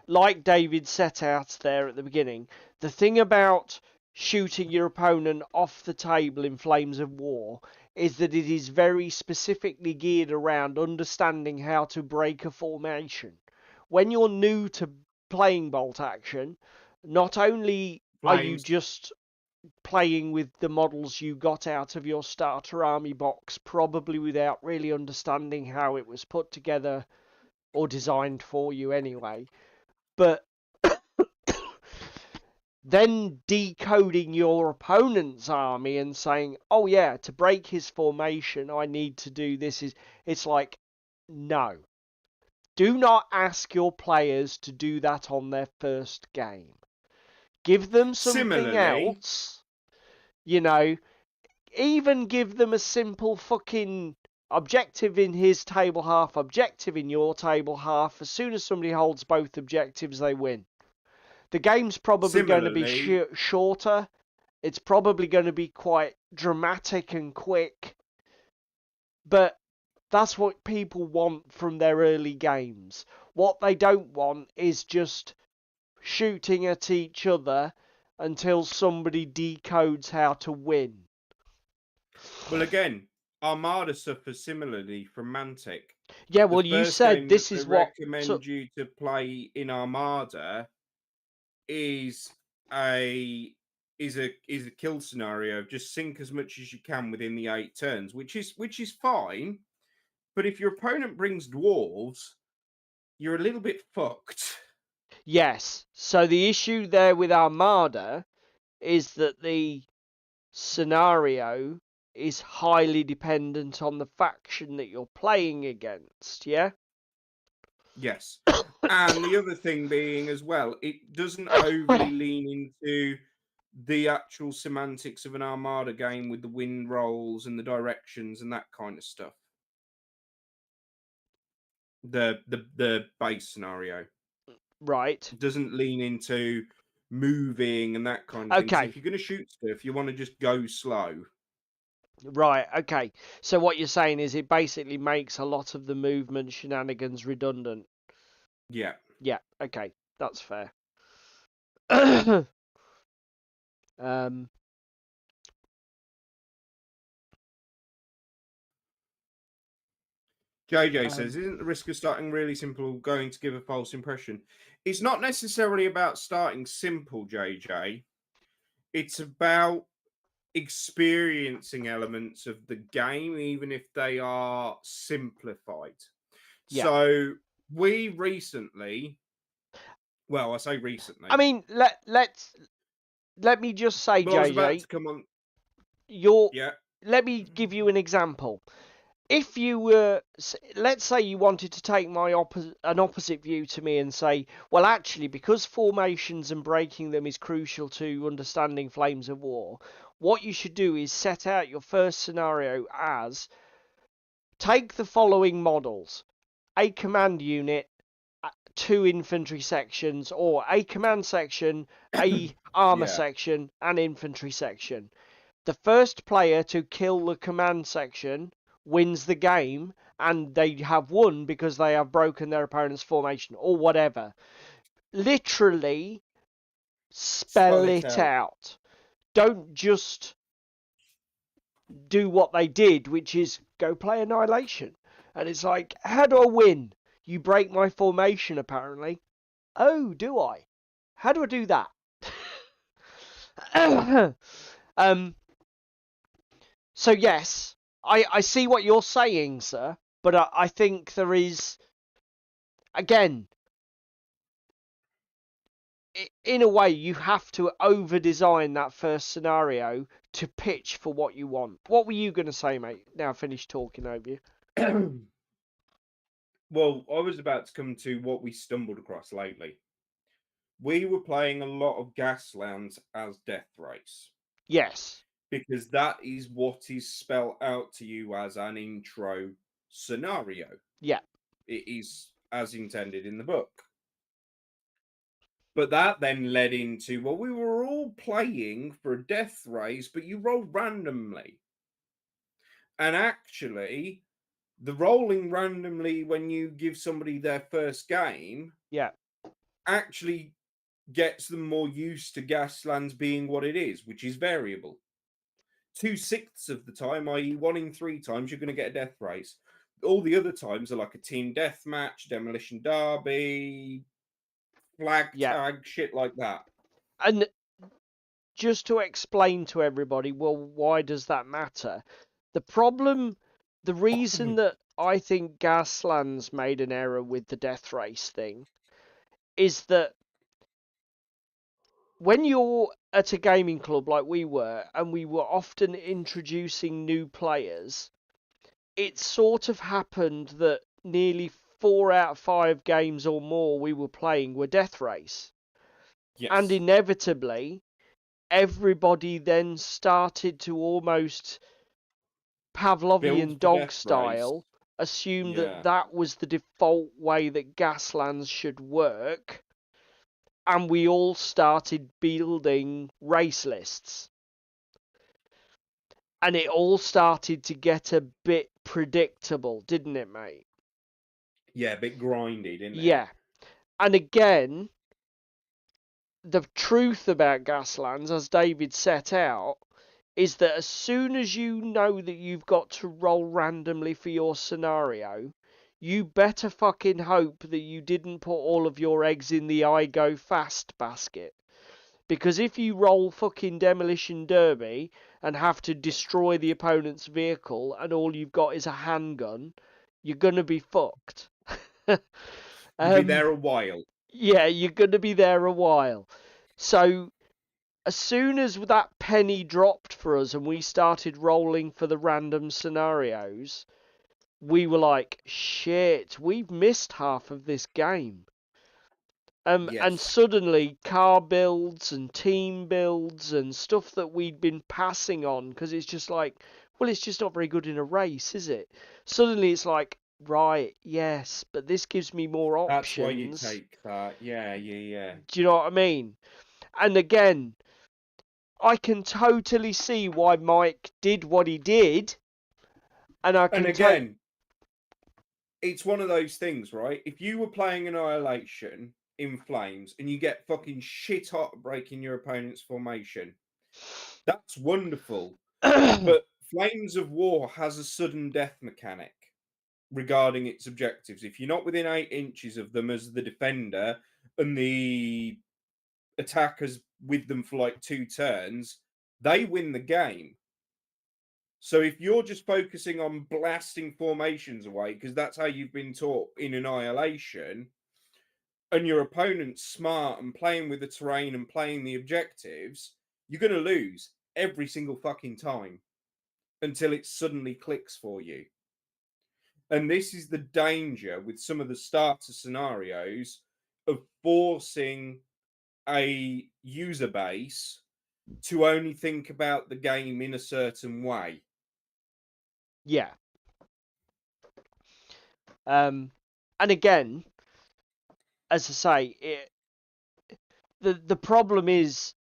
B: Like David set out there at the beginning, the thing about shooting your opponent off the table in Flames of War is that it is very specifically geared around understanding how to break a formation. When you're new to playing bolt action, not only are you just playing with the models you got out of your starter army box, probably without really understanding how it was put together or designed for you anyway, but then decoding your opponent's army and saying, oh yeah, to break his formation I need to do this. It's like, no. Do not ask your players to do that on their first game. Give them something else. You know, even give them a simple fucking objective in his table half, objective in your table half. As soon as somebody holds both objectives, they win. The game's probably going to be shorter. It's probably going to be quite dramatic and quick. But that's what people want from their early games. What they don't want is just shooting at each other until somebody decodes how to win.
C: Well, again, Armada suffers similarly from Mantic.
B: Yeah, well, you said this is what
C: I recommend you to play in Armada is a kill scenario of just sink as much as you can within the 8 turns, which is fine. But if your opponent brings dwarves, you're a little bit fucked.
B: Yes. So the issue there with Armada is that the scenario is highly dependent on the faction that you're playing against, yeah?
C: Yes. And the other thing being as well, it doesn't overly lean into the actual semantics of an Armada game with the wind rolls and the directions and that kind of stuff. The base scenario.
B: Right.
C: Doesn't lean into moving and that kind of thing. So
B: Okay.
C: if you're going to shoot stuff, you want to just go slow.
B: Right, okay. So what you're saying is it basically makes a lot of the movement shenanigans redundant.
C: Yeah.
B: Yeah, okay. That's fair. um,
C: JJ says, isn't the risk of starting really simple going to give a false impression? It's not necessarily about starting simple, JJ. It's about experiencing elements of the game, even if they are simplified.
B: Yeah.
C: So we recently, well, I say recently.
B: I mean, let me just say,
C: Well, I was about to
B: JJ,
C: come on.
B: you're.
C: Yeah.
B: Let me give you an example. If you were, let's say you wanted to take an opposite view to me and say, well, actually, because formations and breaking them is crucial to understanding Flames of War, what you should do is set out your first scenario as take the following models: a command unit, two infantry sections, or a command section, a armor
C: Yeah.
B: section, and infantry section. The first player to kill the command section wins the game, and they have won because they have broken their opponent's formation, or whatever. Literally spell it out. Don't just do what they did, which is go play Annihilation. And it's like, how do I win? You break my formation, apparently. Oh, do I? How do I do that? So yes, I see what you're saying, sir, but I think there is, again, in a way, you have to over-design that first scenario to pitch for what you want. What were you going to say, mate? Now I finished talking over you.
C: Well, I was about to come to what we stumbled across lately. We were playing a lot of Gaslands as Death Race.
B: Yes.
C: Because that is what is spelled out to you as an intro scenario.
B: Yeah.
C: It is as intended in the book. But that then led into, well, we were all playing for a death race, but you roll randomly. And actually, the rolling randomly when you give somebody their first game actually gets them more used to Gaslands being what it is, which is variable. 2/6 of the time, i.e., 1 in 3 times, you're going to get a death race. All the other times are like a team death match, demolition derby, flag tag, shit like that.
B: And just to explain to everybody, well, why does that matter? The reason that I think Gaslands made an error with the death race thing is that when you're at a gaming club like we were, and we were often introducing new players, it sort of happened that nearly 4 out of 5 games or more we were playing were death race.
C: Yes.
B: And inevitably, everybody then started to almost Pavlovian dog style assume that was the default way that Gaslands should work, and we all started building race lists. And it all started to get a bit predictable, didn't it, mate?
C: Yeah, a bit grindy, didn't it?
B: Yeah. And again, the truth about Gaslands, as David set out, is that as soon as you know that you've got to roll randomly for your scenario, you better fucking hope that you didn't put all of your eggs in the I go fast basket. Because if you roll fucking Demolition Derby and have to destroy the opponent's vehicle and all you've got is a handgun, you're gonna be fucked.
C: You'll be there a while.
B: Yeah, you're gonna be there a while. So as soon as that penny dropped for us and we started rolling for the random scenarios, we were like, shit, we've missed half of this game. And suddenly car builds and team builds and stuff that we'd been passing on, because it's just like, well, it's just not very good in a race, is it? Suddenly it's like, right, yes, but this gives me more options.
C: That's why you take that. Yeah.
B: Do you know what I mean? And again, I can totally see why Mike did what he did, and I
C: And
B: can
C: again, it's one of those things, right? If you were playing Annihilation in Flames and you get fucking shit hot breaking your opponent's formation, that's wonderful. But Flames of War has a sudden death mechanic regarding its objectives. If you're not within 8 inches of them as the defender and the attackers with them for like 2 turns, they win the game. So if you're just focusing on blasting formations away, because that's how you've been taught in Annihilation, and your opponent's smart and playing with the terrain and playing the objectives, you're going to lose every single fucking time until it suddenly clicks for you. And this is the danger with some of the starter scenarios of forcing a user base to only think about the game in a certain way.
B: yeah. And again, as I say, the problem is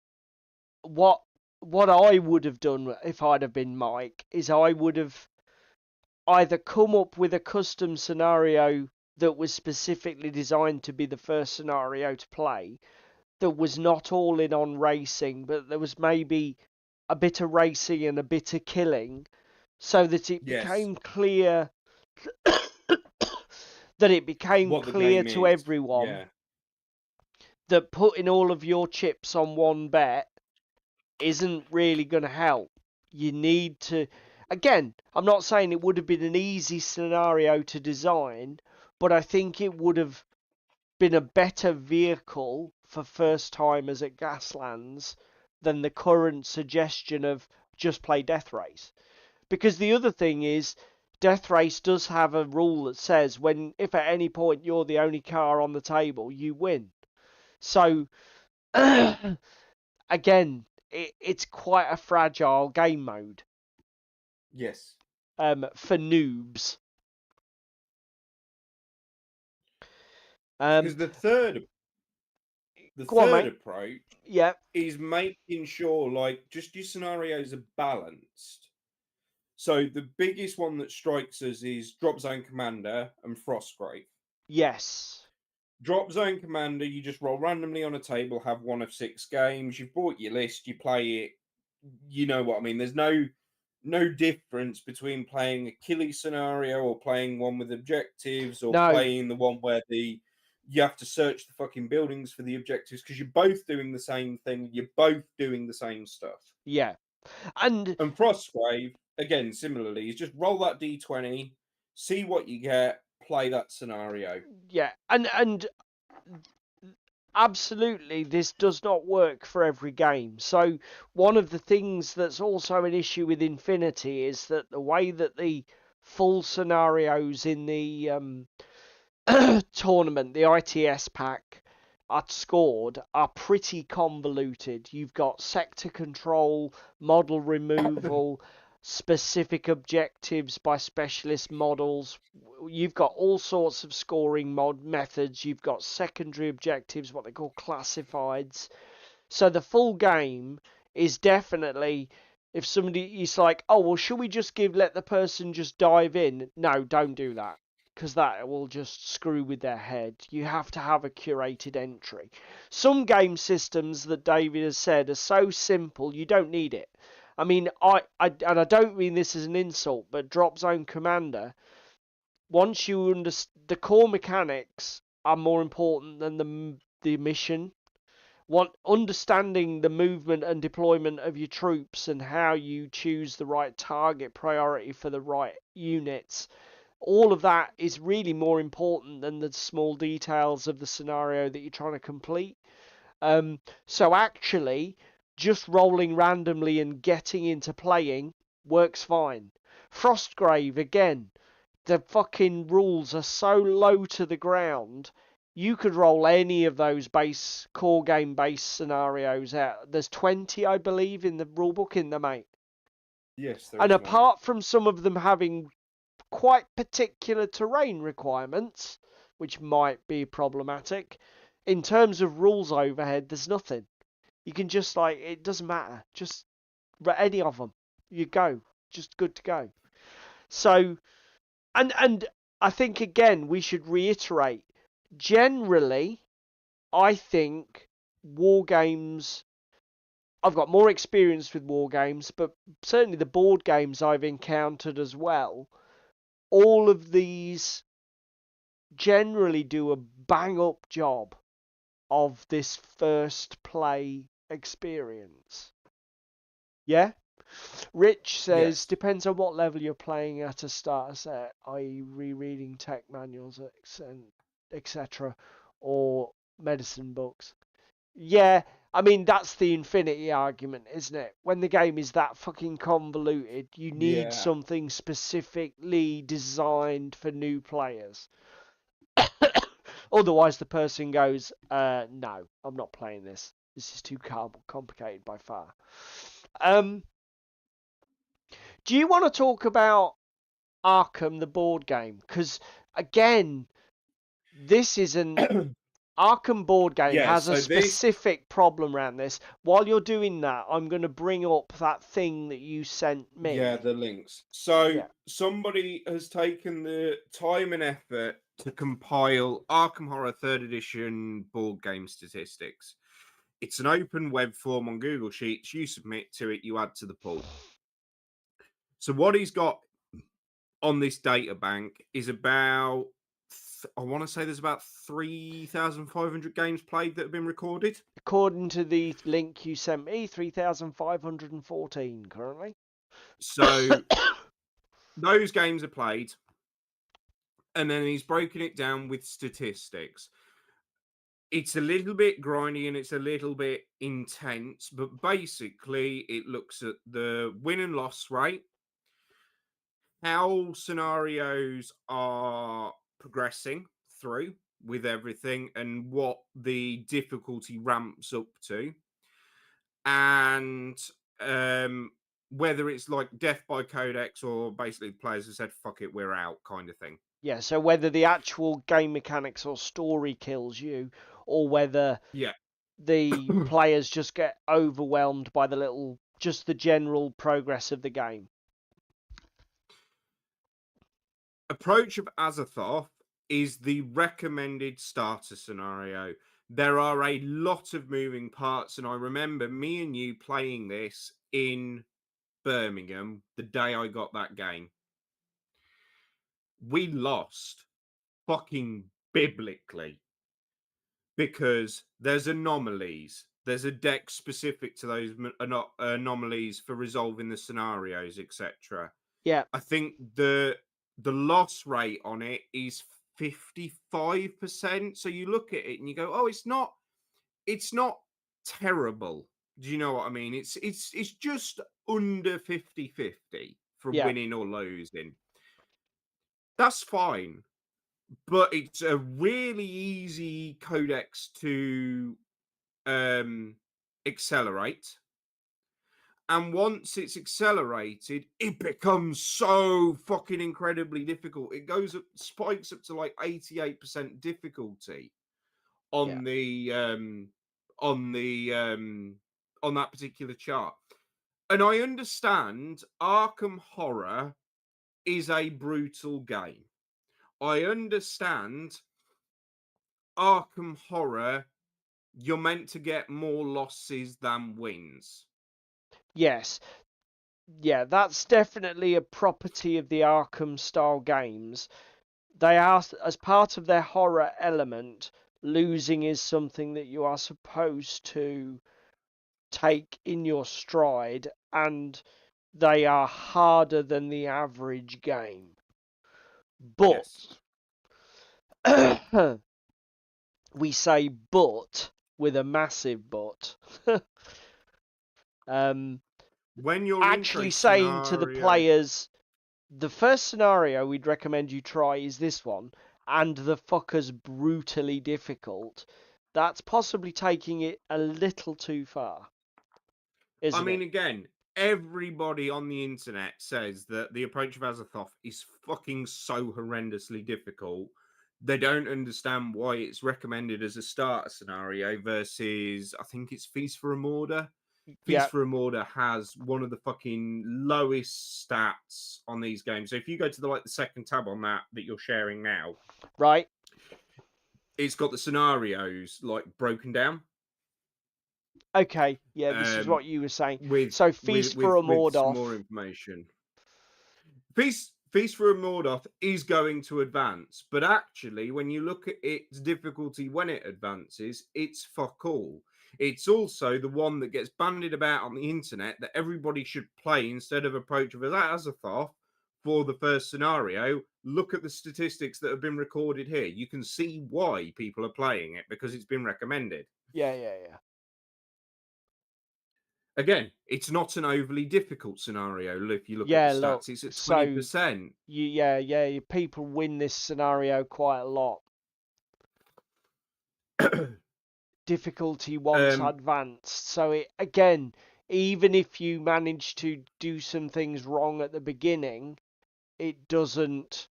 B: what I would have done if I'd have been Mike is I would have either come up with a custom scenario that was specifically designed to be the first scenario to play, that was not all in on racing, but there was maybe a bit of racing and a bit of killing, so that it
C: Yes.
B: became clear that it became
C: What the
B: clear
C: game
B: to
C: is.
B: everyone
C: Yeah.
B: that putting all of your chips on one bet isn't really going to help. You need to, again, I'm not saying it would have been an easy scenario to design, but I think it would have been a better vehicle for first timers at Gaslands than the current suggestion of just play Death Race. Because the other thing is, Death Race does have a rule that says if at any point you're the only car on the table, you win. So again, it's quite a fragile game mode
C: Yes.
B: for noobs.
C: Because the
B: Go on,
C: third
B: mate.
C: approach
B: Yeah,
C: is making sure like just your scenarios are balanced. So the biggest one that strikes us is Drop Zone Commander and Frostgrave.
B: yes.
C: Drop Zone Commander, you just roll randomly on a table, have one of 6 games. You've bought your list, you play it. You know what I mean? There's no difference between playing a killy scenario or playing one with objectives or
B: No,
C: playing the one where you have to search the fucking buildings for the objectives because you're both doing the same thing. You're both doing the same stuff.
B: yeah. And
C: And Frostgrave, again, similarly, is just roll that d20, see what you get, play that scenario.
B: yeah, and absolutely, this does not work for every game. So one of the things that's also an issue with Infinity is that the way that the full scenarios in the tournament, the ITS pack, are scored are pretty convoluted. You've got sector control, model removal, specific objectives by specialist models. You've got all sorts of scoring methods. You've got secondary objectives, what they call classifieds. So the full game is definitely, if somebody is like, oh well, should we just let the person just dive in? No, don't do that, because that will just screw with their head. You have to have a curated entry. Some game systems that David has said are so simple you don't need it. I mean, and I don't mean this as an insult, but Drop Zone Commander, once you understand the core mechanics, are more important than the mission. Understanding the movement and deployment of your troops and how you choose the right target priority for the right units, all of that is really more important than the small details of the scenario that you're trying to complete. So actually, just rolling randomly and getting into playing works fine. Frostgrave, again, the fucking rules are so low to the ground. You could roll any of those base core game base scenarios out. There's 20, I believe, in the rulebook in the mate.
C: Yes, there
B: And
C: is, mate.
B: apart from some of them having quite particular terrain requirements, which might be problematic, in terms of rules overhead, there's nothing. You can just it doesn't matter. Just any of them, you go, just good to go. So, and I think again we should reiterate. Generally, I think war games. I've got more experience with war games, but certainly the board games I've encountered as well. All of these generally do a bang up job of this first play experience. Yeah? Rich says,
C: Yes.
B: depends on what level you're playing at a starter set, i.e., rereading tech manuals, etc., or medicine books. Yeah, I mean, that's the infinity argument, isn't it? When the game is that fucking convoluted, you need
C: Yeah.
B: something specifically designed for new players. Otherwise, the person goes, no, I'm not playing this. This is too complicated by far. Do you want to talk about Arkham, the board game? Because, again, this is an Arkham board game
C: Yeah,
B: has a
C: so this,
B: specific problem around this. While you're doing that, I'm going to bring up that thing that you sent
C: yeah,
B: me.
C: the links. So
B: Yeah.
C: somebody has taken the time and effort to compile Arkham Horror 3rd edition board game statistics. It's an open web form on Google Sheets. You submit to it, you add to the pool. So what he's got on this data bank is about, I want to say there's about 3,500 games played that have been recorded.
B: According to the link you sent me, 3,514 currently.
C: So those games are played, and then he's broken it down with statistics. It's a little bit grindy and it's a little bit intense, but basically it looks at the win and loss rate, how scenarios are progressing through with everything, and what the difficulty ramps up to, and whether it's like death by codex or basically the players have said fuck it, we're out kind of thing.
B: Yeah, so whether the actual game mechanics or story kills you, or whether
C: Yeah.
B: the players just get overwhelmed by just the general progress of the game.
C: Approach of Azathoth is the recommended starter scenario. There are a lot of moving parts, and I remember me and you playing this in Birmingham the day I got that game. We lost fucking biblically because there's anomalies. There's a deck specific to those anomalies for resolving the scenarios, etc.
B: Yeah,
C: I think the loss rate on it is 55%. So you look at it and you go, oh, it's not terrible. Do you know what I mean? It's just under 50-50 for
B: yeah,
C: winning or losing. That's fine. But it's a really easy codex to accelerate. And once it's accelerated, it becomes so fucking incredibly difficult. It goes up, spikes up to like 88% difficulty
B: yeah,
C: on the on the on that particular chart. And I understand Arkham Horror is a brutal game. I understand Arkham Horror, you're meant to get more losses than wins.
B: yes. Yeah, that's definitely a property of the Arkham style games. They are, as part of their horror element, losing is something that you are supposed to take in your stride, and they are harder than the average game. But
C: Yes.
B: we say but with a massive but.
C: When you're into a
B: Actually saying to the
C: scenario,
B: players, the first scenario we'd recommend you try is this one, and the fucker's brutally difficult, that's possibly taking it a little too far,
C: I
B: isn't
C: mean,
B: it?
C: again, everybody on the internet says that the approach of Azathoth is fucking so horrendously difficult they don't understand why it's recommended as a starter scenario versus, I think it's Feast for a Mortar.
B: Yeah,
C: Feast for a Mortar has one of the fucking lowest stats on these games. So if you go to the second tab on that you're sharing now,
B: right.
C: it's got the scenarios broken down.
B: Okay, yeah, this is what you were saying.
C: With
B: So Feast for a
C: some more
B: Mordoth.
C: information. Feast for a Mordoth is going to advance, but actually, when you look at its difficulty when it advances, it's fuck all. It's also the one that gets bandied about on the internet that everybody should play instead of approach of Azathoth for the first scenario. Look at the statistics that have been recorded here. You can see why people are playing it because it's been recommended.
B: Yeah, yeah, yeah.
C: Again, it's not an overly difficult scenario. If you look at the
B: Yeah,
C: stats,
B: look,
C: it's at
B: so
C: 20%.
B: people win this scenario quite a lot. Difficulty once advanced. So it again, even if you manage to do some things wrong at the beginning, it doesn't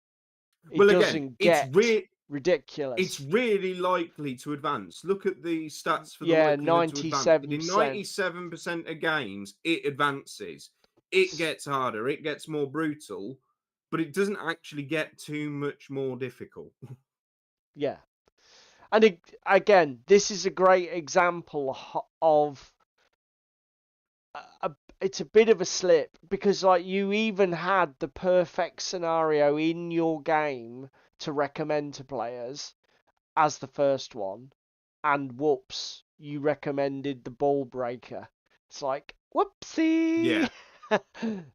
B: get ridiculous.
C: It's really likely to advance. Look at the stats for the
B: Yeah,
C: likelihood to advance. In
B: 97%.
C: 97% of games, it advances. It gets harder, it gets more brutal, but it doesn't actually get too much more difficult.
B: Yeah. And again, this is a great example of it's a bit of a slip because you even had the perfect scenario in your game to recommend to players as the first one, and whoops, you recommended the ball breaker. It's like, whoopsie.
C: Yeah.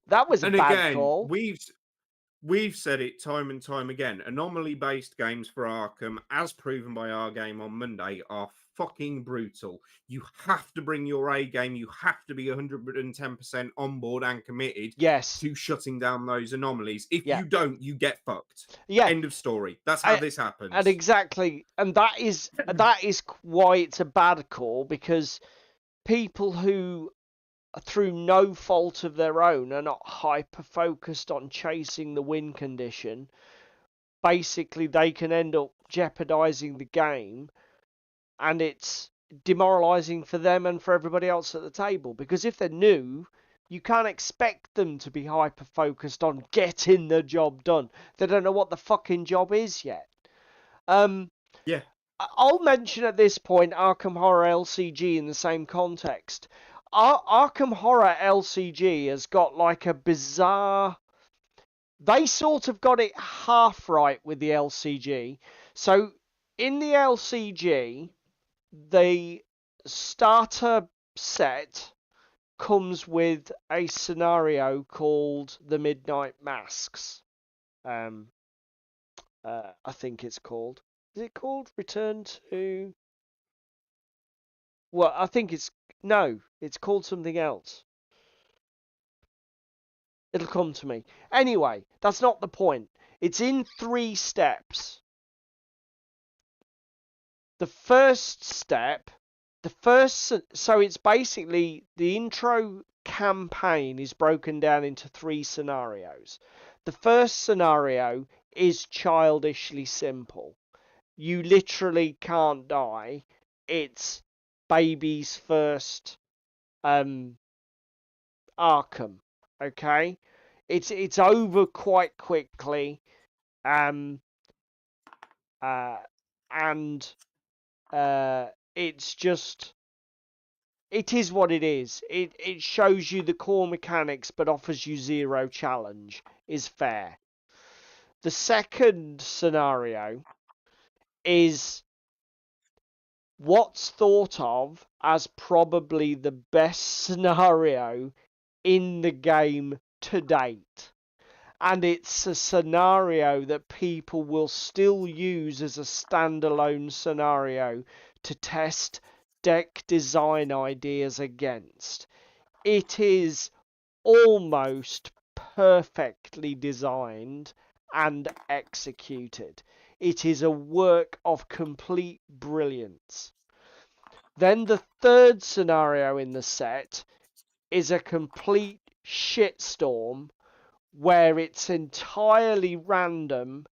B: That was a
C: And
B: bad
C: again,
B: call.
C: we've said it time and time again. Anomaly-based games for Arkham, as proven by our game on Monday, are fucking brutal. You have to bring your A game. You have to be 110% on board and committed
B: Yes.
C: to shutting down those anomalies. If
B: Yeah.
C: you don't, you get fucked.
B: Yeah.
C: End of story. That's how this happens.
B: And exactly, and that is why it's a bad call, because people who, through no fault of their own, are not hyper focused on chasing the win condition, basically they can end up jeopardizing the game, and it's demoralizing for them and for everybody else at the table, because if they're new, you can't expect them to be hyper focused on getting the job done. They don't know what the fucking job is yet.
C: Yeah.
B: I'll mention at this point Arkham Horror LCG in the same context. Arkham Horror LCG has got a bizarre... They sort of got it half right with the LCG. So in the LCG, the starter set comes with a scenario called the Midnight Masks. I think it's called. Is it called Return to... Well, I think it's... No, it's called something else. It'll come to me. Anyway, that's not the point. It's in 3 steps. The first step... So it's basically the intro campaign is broken down into 3 scenarios. The first scenario is childishly simple. You literally can't die. It's baby's first Arkham. Okay, it's over quite quickly, and it's just, it is what it is. It shows you the core mechanics but offers you 0 challenge. Is fair. The second scenario is what's thought of as probably the best scenario in the game to date. And it's a scenario that people will still use as a standalone scenario to test deck design ideas against. It is almost perfectly designed and executed. It is a work of complete brilliance. Then the third scenario in the set is a complete shitstorm where it's entirely random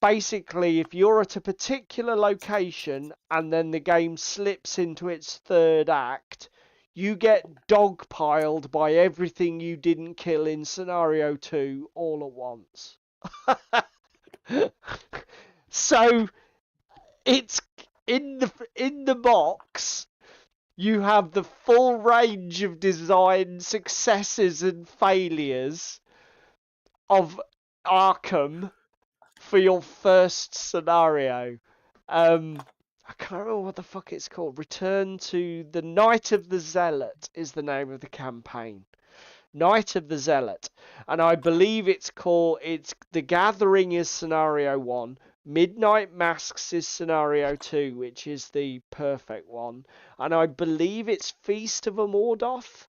B: basically, if you're at a particular location and then the game slips into its third act, you get dogpiled by everything you didn't kill in scenario 2 all at once. So it's in the box. You have the full range of design successes and failures of Arkham for your first scenario. I can't remember what the fuck it's called. Return to the Night of the Zealot is the name of the campaign. Night of the Zealot. And I believe it's The Gathering is scenario 1. Midnight Masks is scenario 2, which is the perfect one. And I believe it's Feast of Amordoth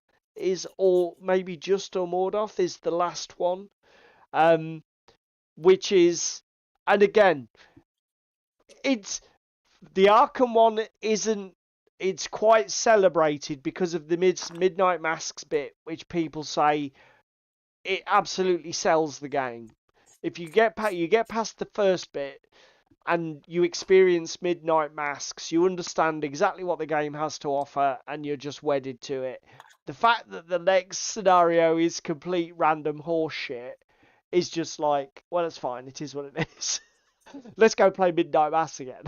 B: or maybe just Amordoth is the last one. Which is, and again, it's the Arkham one isn't. It's quite celebrated because of the Midnight Masks bit, which people say it absolutely sells the game. If you get past the first bit and you experience Midnight Masks, you understand exactly what the game has to offer, and you're just wedded to it. The fact that the next scenario is complete random horseshit is just like, well, it's fine. It is what it is. Let's go play Midnight Masks again.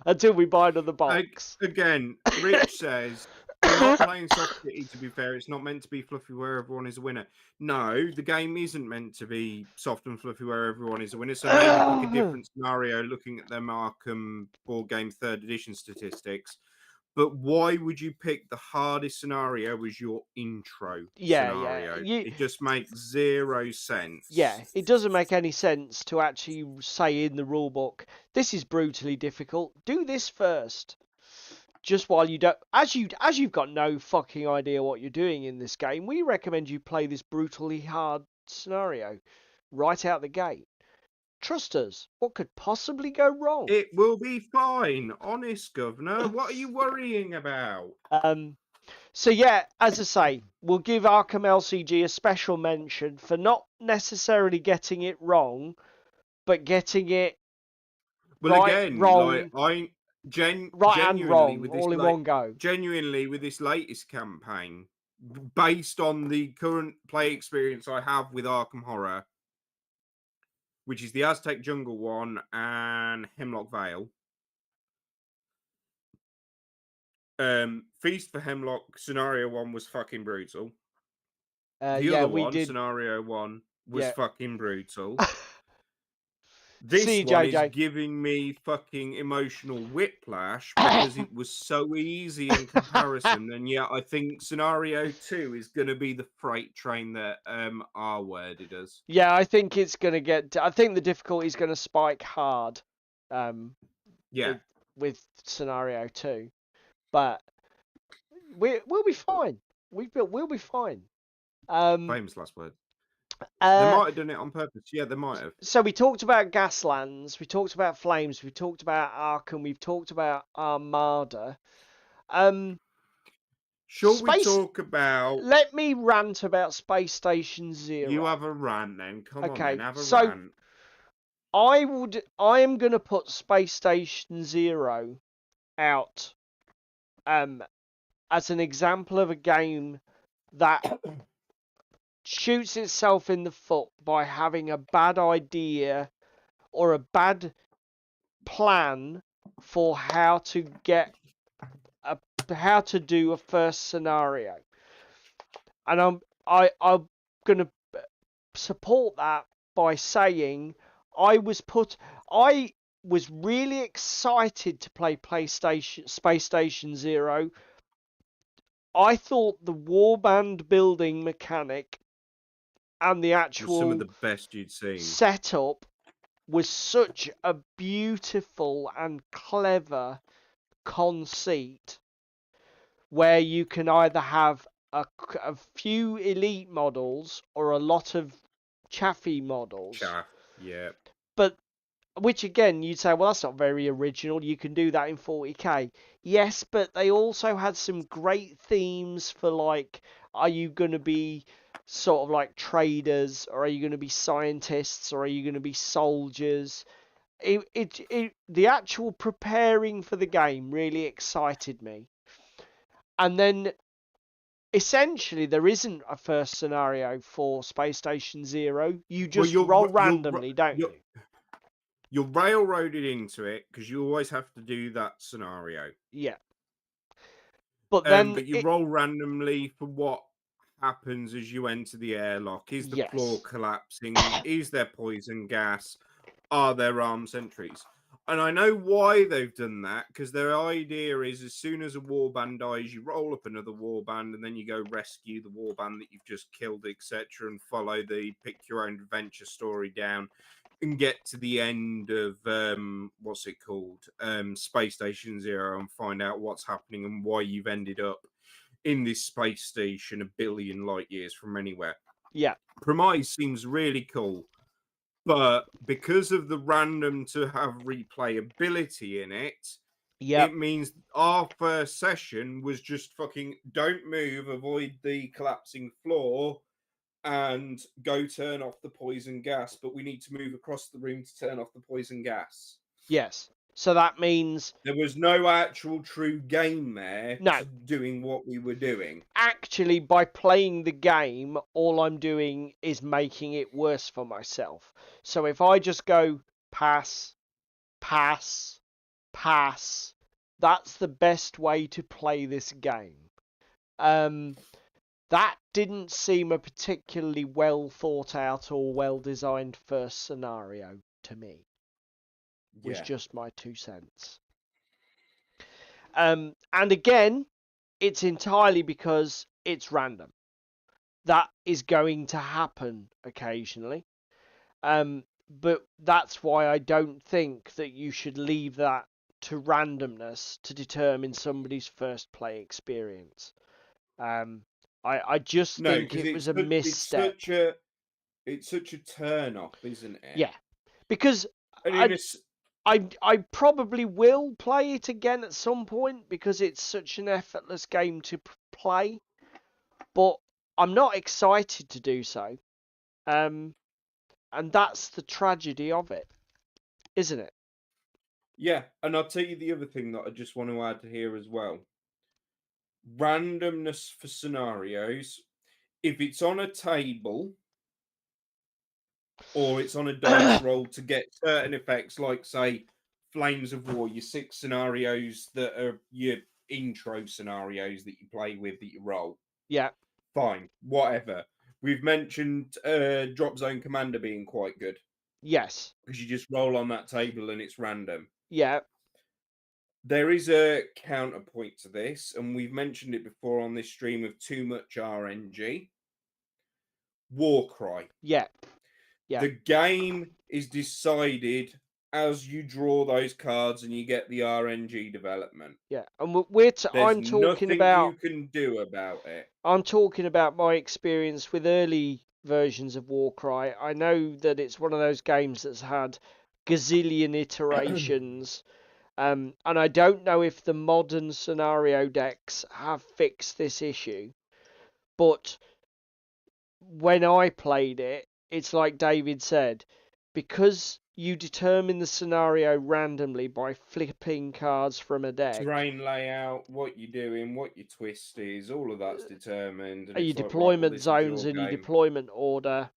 B: Until we buy another box.
C: Again, Rich says, we're not playing Soft City, to be fair. It's not meant to be fluffy where everyone is a winner. No, the game isn't meant to be soft and fluffy where everyone is a winner. So maybe pick a different scenario looking at them Arkham board game 3rd edition statistics. But why would you pick the hardest scenario as your intro scenario?
B: Yeah.
C: It just makes zero sense.
B: Yeah, it doesn't make any sense to actually say in the rulebook, this is brutally difficult. Do this first. Just while you don't, as you've got no fucking idea what you're doing in this game, we recommend you play this brutally hard scenario right out the gate. Trust us. What could possibly go wrong?
C: It will be fine. Honest, Governor. What are you worrying about?
B: So yeah, as I say, we'll give Arkham LCG a special mention for not necessarily getting it wrong, but getting it wrong,
C: genuinely with this
B: all in one go.
C: Genuinely with this latest campaign, based on the current play experience I have with Arkham Horror, which is the Aztec Jungle one and Hemlock Vale. Feast for Hemlock scenario 1 was fucking brutal. The other one, scenario 1, was fucking brutal. This one is giving me fucking emotional whiplash because it was so easy in comparison, and yet I think scenario 2 is going to be the freight train that R worded us.
B: Yeah, I think it's going to get. I think the difficulty is going to spike hard. With scenario 2, but we'll be fine. We'll be fine.
C: Famous last words. They might have done it on purpose. Yeah, they might have.
B: So we talked about Gaslands, we talked about Flames, we talked about Arkham, we've talked about Armada.
C: Shall we talk about...
B: Let me rant about Space Station Zero.
C: You have a rant then. Come on then, have a rant.
B: I am going to put Space Station Zero out as an example of a game that shoots itself in the foot by having a bad idea or a bad plan for how to do a first scenario, and I'm gonna support that by saying I was really excited to play Space Station Zero. I thought the warband building mechanic and the actual
C: some of the best you'd seen
B: setup was such a beautiful and clever conceit, where you can either have a few elite models or a lot of chaffy models.
C: Yeah.
B: But which again, you'd say, well, that's not very original. You can do that in 40k. Yes, but they also had some great themes for, like, are you going to be sort of like traders, or are you going to be scientists, or are you going to be soldiers? The actual preparing for the game really excited me. And then essentially there isn't a first scenario for Space Station Zero. You just roll randomly, don't you?
C: You're railroaded into it because you always have to do that scenario.
B: Yeah. But then
C: but you roll randomly for what happens as you enter the airlock. Is the floor
B: yes.
C: collapsing? Is there poison gas? Are there armed sentries? And I know why they've done that, because their idea is as soon as a warband dies, you roll up another warband and then you go rescue the warband that you've just killed, etc., and follow the pick your own adventure story down and get to the end of what's it called? Space Station Zero, and find out what's happening and why you've ended up in this space station a billion light years from anywhere.
B: Yeah.
C: Premise seems really cool. But because of the random to have replayability in it, it means our first session was just fucking don't move, avoid the collapsing floor, and go turn off the poison gas. But we need to move across the room to turn off the poison gas.
B: Yes. So that means
C: there was no actual true game there
B: no.
C: doing what we were doing.
B: Actually, by playing the game, all I'm doing is making it worse for myself. So if I just go pass, pass, pass, that's the best way to play this game. That didn't seem a particularly well thought out or well designed first scenario to me. Was just my 2 cents. And again, it's entirely because it's random. That is going to happen occasionally. But that's why I don't think that you should leave that to randomness to determine somebody's first play experience. I just think it was a misstep.
C: It's such a turn off, isn't it?
B: Yeah, because I probably will play it again at some point because it's such an effortless game to play, but I'm not excited to do so. And that's the tragedy of it, isn't it?
C: Yeah, and I'll tell you the other thing that I just want to add here as well. Randomness for scenarios. If it's on a table or it's on a dice roll to get certain effects, like, say, Flames of War, your 6 scenarios that are your intro scenarios that you play with, that you roll.
B: Yeah.
C: Fine, whatever. We've mentioned Drop Zone Commander being quite good.
B: Yes.
C: Because you just roll on that table and it's random.
B: Yeah.
C: There is a counterpoint to this, and we've mentioned it before on this stream of too much RNG. Warcry.
B: Yeah. Yeah.
C: The game is decided as you draw those cards and you get the RNG development.
B: Yeah, and
C: I'm talking about you can do about it.
B: I'm talking about my experience with early versions of Warcry. I know that it's one of those games that's had gazillion iterations. And I don't know if the modern scenario decks have fixed this issue, but when I played it, it's like David said, because you determine the scenario randomly by flipping cards from a deck.
C: Terrain layout, what you're doing, what your twist is, all of that's determined. And
B: your deployment zones and your deployment order.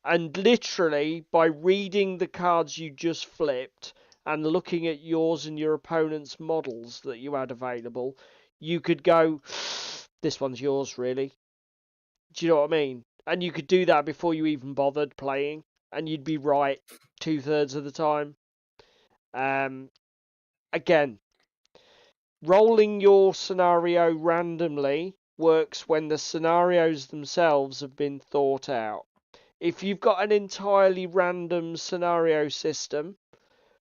B: And literally, by reading the cards you just flipped and looking at yours and your opponent's models that you had available, you could go, this one's yours, really. Do you know what I mean? And you could do that before you even bothered playing, and you'd be right 2/3 of the time. Again, rolling your scenario randomly works when the scenarios themselves have been thought out. If you've got an entirely random scenario system,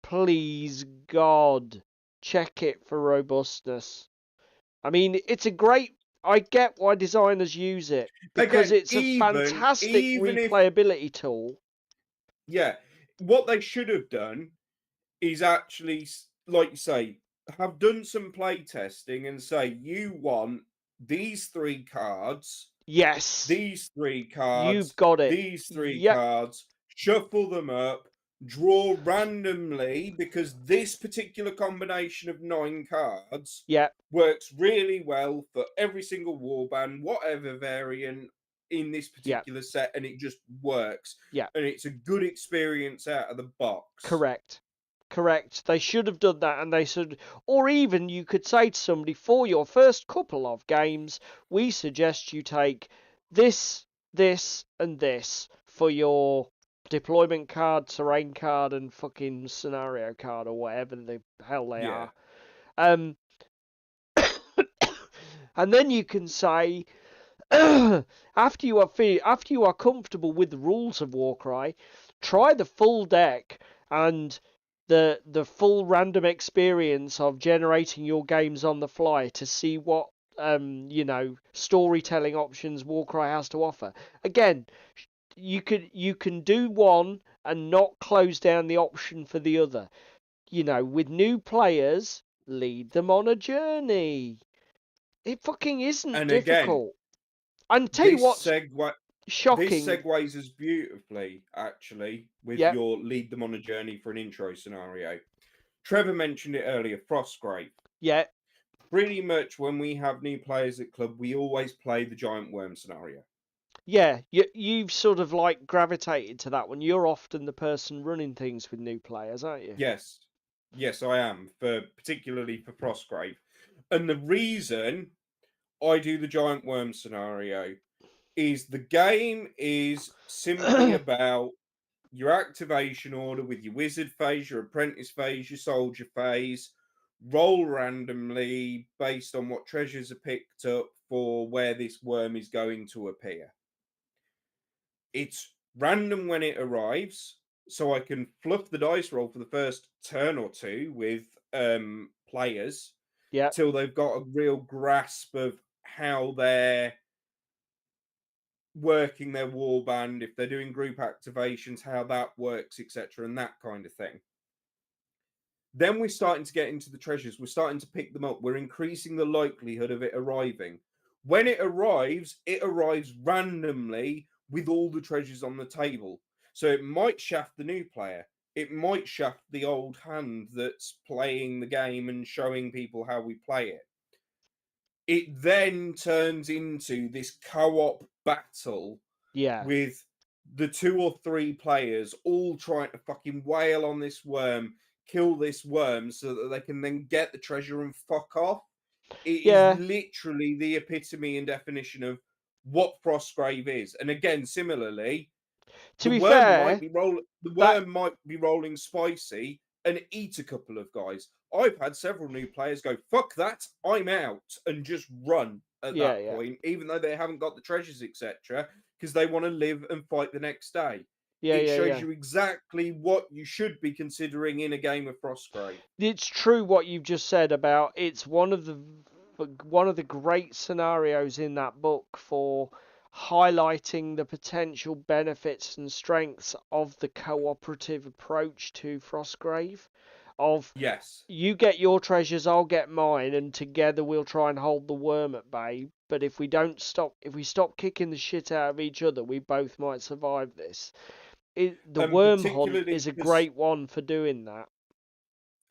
B: please God, check it for robustness. I mean, it's a great... I get why designers use it, because it's a fantastic replayability tool.
C: Yeah, what they should have done is actually, like you say, have done some play testing and say, you want these 3 cards
B: Yes.
C: These three cards.
B: You've got it.
C: These three
B: Yep.
C: cards. Shuffle them up. Draw randomly, because this particular combination of 9 cards
B: Yep.
C: works really well for every single warband, whatever variant in this particular set, and it just works.
B: Yep.
C: And it's a good experience out of the box.
B: Correct. They should have done that, and they should, or even you could say to somebody, for your first couple of games, we suggest you take this, and this for your deployment card, terrain card, and fucking scenario card, or whatever the hell they are. And then you can say, after you are comfortable with the rules of Warcry, try the full deck and the full random experience of generating your games on the fly to see what storytelling options Warcry has to offer. Again, you can do one and not close down the option for the other. With new players, lead them on a journey. It fucking isn't difficult. And tell you what's shocking.
C: This segues us beautifully, actually, with your lead them on a journey for an intro scenario. Trevor mentioned it earlier, Frostgrave.
B: Yeah.
C: Pretty much when we have new players at club, we always play the giant worm scenario.
B: Yeah, you've sort of like gravitated to that one. You're often the person running things with new players, aren't you?
C: Yes, I am, particularly for Frostgrave. And the reason I do the giant worm scenario is the game is simply about your activation order with your wizard phase, your apprentice phase, your soldier phase. Roll randomly based on what treasures are picked up for where this worm is going to appear. It's random when it arrives, so I can fluff the dice roll for the first turn or two with players till they've got a real grasp of how they're working their warband, if they're doing group activations, how that works, etc., and that kind of thing. Then we're starting to get into the treasures. We're starting to pick them up. We're increasing the likelihood of it arriving. When it arrives randomly with all the treasures on the table. So it might shaft the new player. It might shaft the old hand that's playing the game and showing people how we play it. It then turns into this co-op battle with the 2 or 3 players all trying to fucking wail on this worm, kill this worm so that they can then get the treasure and fuck off. It is literally the epitome and definition of what Frostgrave is. And again, similarly, the worm might be rolling spicy and eat a couple of guys. I've had several new players go, fuck that, I'm out, and just run at that point, even though they haven't got the treasures, etc., because they want to live and fight the next day. It shows you exactly what you should be considering in a game of Frostgrave.
B: It's true what you've just said about it's one of the great scenarios in that book for highlighting the potential benefits and strengths of the cooperative approach to Frostgrave. You get your treasures, I'll get mine, and together we'll try and hold the worm at bay. But if we stop kicking the shit out of each other, we both might survive this. The worm hunt is a great one for doing that.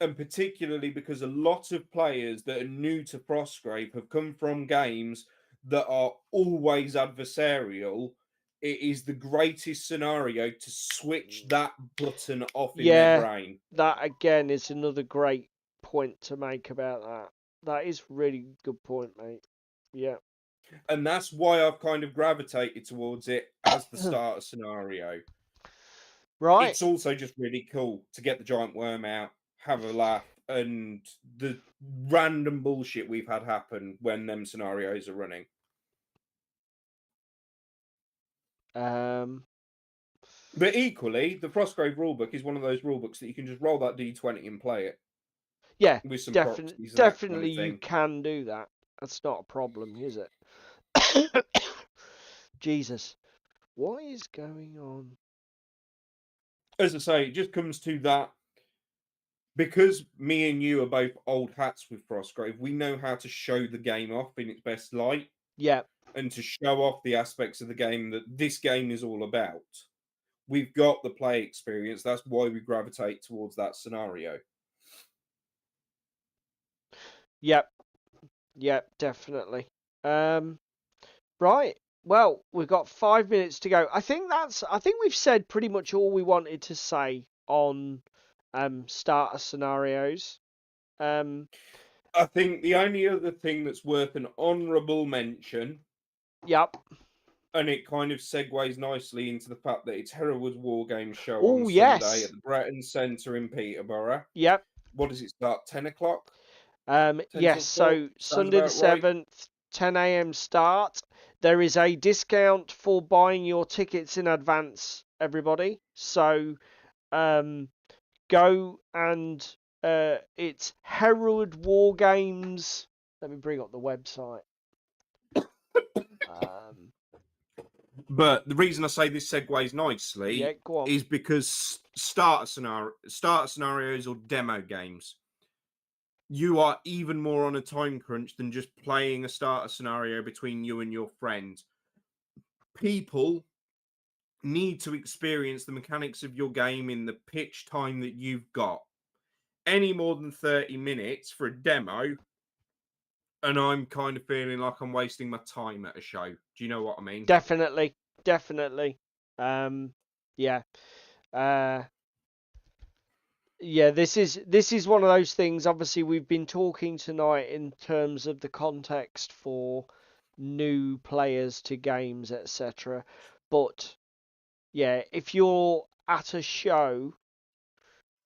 C: And particularly because a lot of players that are new to Frostgrave have come from games that are always adversarial. It is the greatest scenario to switch that button off in their brain.
B: That again is another great point to make about that. That is really good point, mate. Yeah.
C: And that's why I've kind of gravitated towards it as the starter scenario.
B: Right.
C: It's also just really cool to get the giant worm out, have a laugh, and the random bullshit we've had happen when them scenarios are running. But equally, the Frostgrave rulebook is one of those rulebooks that you can just roll that D20 and play it.
B: Yeah,
C: with some
B: definitely
C: kind of
B: you can do that. That's not a problem, is it? Jesus, what is going on?
C: As I say, it just comes to that. Because me and you are both old hats with Frostgrave, we know how to show the game off in its best light.
B: Yeah.
C: and to show off the aspects of the game that this game is all about. We've got the play experience. That's why we gravitate towards that scenario.
B: Yep, definitely. Right. Well, we've got 5 minutes to go. I think we've said pretty much all we wanted to say on starter scenarios.
C: I think the only other thing that's worth an honourable mention,
B: Yep.
C: and it kind of segues nicely into the fact that it's Hereward's Wargame show
B: Oh,
C: on
B: yes.
C: Sunday at the Breton Centre in Peterborough.
B: Yep.
C: What does it start? 10 o'clock?
B: Yes. So Sunday the 7th, 10 a.m. start. There is a discount for buying your tickets in advance, everybody. So go and it's Hereward Wargames. Let me bring up the website.
C: But the reason I say this segues nicely is because starter scenarios or demo games, you are even more on a time crunch than just playing a starter scenario between you and your friend. People need to experience the mechanics of your game in the pitch time that you've got. Any more than 30 minutes for a demo, and I'm kind of feeling like I'm wasting my time at a show. Do you know what I mean?
B: Definitely. Yeah. Yeah, this is one of those things. Obviously, we've been talking tonight in terms of the context for new players to games, etc. But yeah, if you're at a show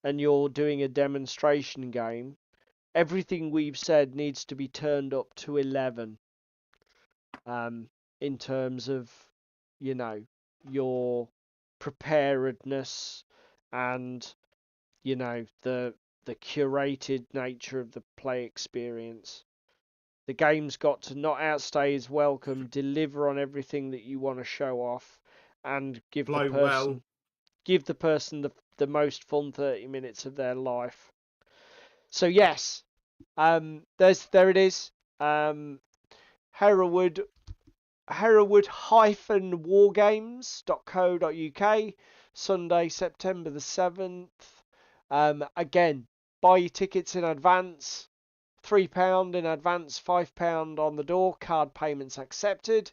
B: and you're doing a demonstration game, everything we've said needs to be turned up to 11. In terms of, you know, your preparedness and, you know, the curated nature of the play experience. The game's got to not outstay its welcome, deliver on everything that you want to show off, and give the person the most fun 30 minutes of their life. So yes, there it is. Hereward-wargames.co.uk, Sunday, September the 7th. Again, buy your tickets in advance. £3 in advance, £5 on the door. Card payments accepted.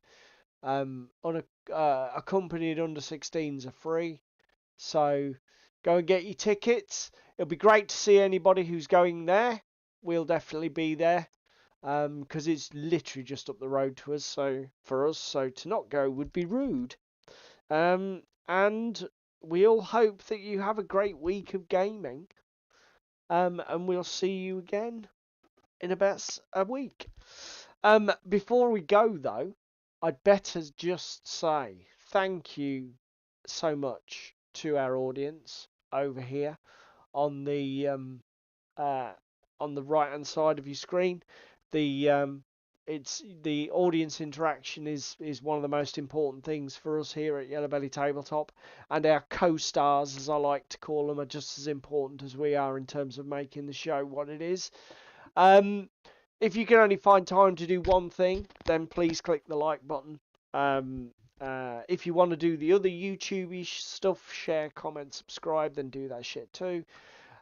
B: Accompanied under 16s are free. So go and get your tickets. It'll be great to see anybody who's going there. We'll definitely be there. Because it's literally just up the road to us, so to not go would be rude. And we all hope that you have a great week of gaming. And we'll see you again in about a week. Before we go though, I'd better just say thank you so much to our audience over here on the right hand side of your screen. It's the audience interaction is one of the most important things for us here at Yellow Belly Tabletop, and our co-stars, as I like to call them, are just as important as we are in terms of making the show what it is. If you can only find time to do one thing, then please click the like button. If you want to do the other YouTube-ish stuff, share, comment, subscribe, then do that shit too.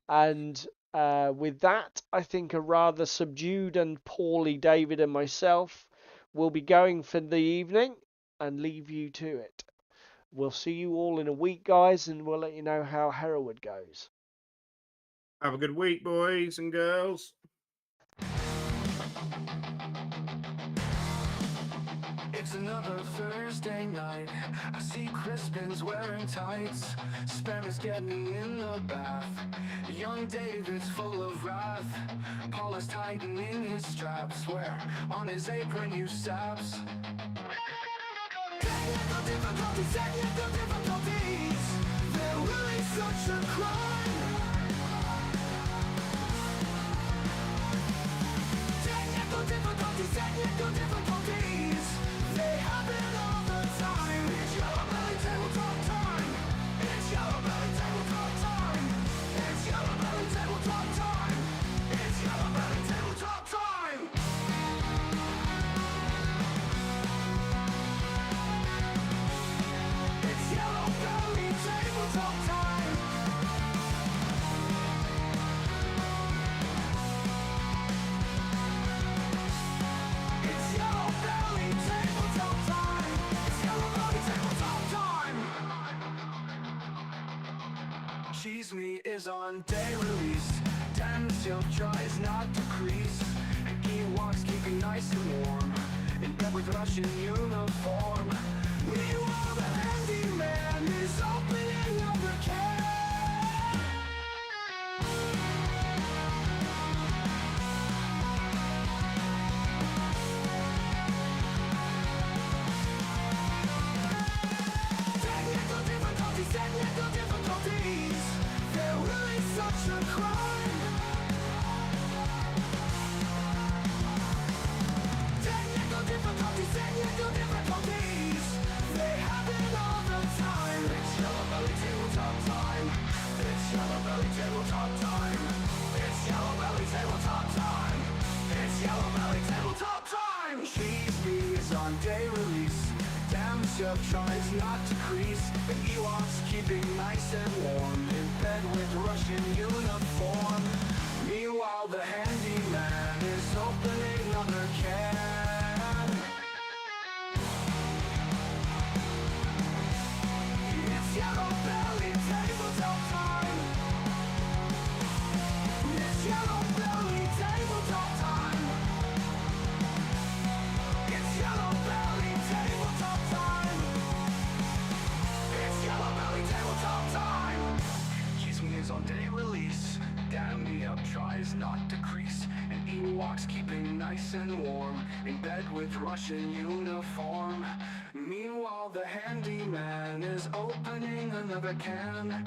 B: And with that, I think a rather subdued and poorly David and myself will be going for the evening and leave you to it. We'll see you all in a week, guys, and we'll let you know how Hereward goes.
C: Have a good week, boys and girls.
A: It's another Thursday night. I see Crispin's wearing tights. Sperma's getting in the bath. Young David's full of wrath. Paula's tightening his straps. Where on his apron you saps. Technical difficulties. They're really such a crime. Technical difficulties. They happen all the time. It's Yellow Belly Tabletop time. It's Yellow Belly Tabletop time. It's Yellow Belly Tabletop time. It's Yellow Belly Tabletop time. Cheese meat is on day release. Temperature tries not to crease. And Ewoks keeping nice and warm in bed with Russian uniform. Meanwhile, the handyman is opening up the can. Technical difficulties, they're really such a crime. Technical difficulties, they happen all the time. It's Yellow Belly Tabletop time. It's Yellow Belly Tabletop time. It's Yellow Belly Tabletop time. It's Yellow Belly Tabletop time. Cheese meat is on day release. Temperature tries not to crease. The Ewoks keeping nice and warm in bed with Russian uniform. Meanwhile, the handyman is opening another can. It's Yellow Belly Tabletop time. It's Yellow Belly Tabletop time. It's Yellow Belly Tabletop time. It's Yellow Belly Tabletop time. Cheese meat is on day release. Damn me up tries not to crease. And Ewoks keeping nice and warm in bed with Russian uniform. Meanwhile, the handyman is opening another can.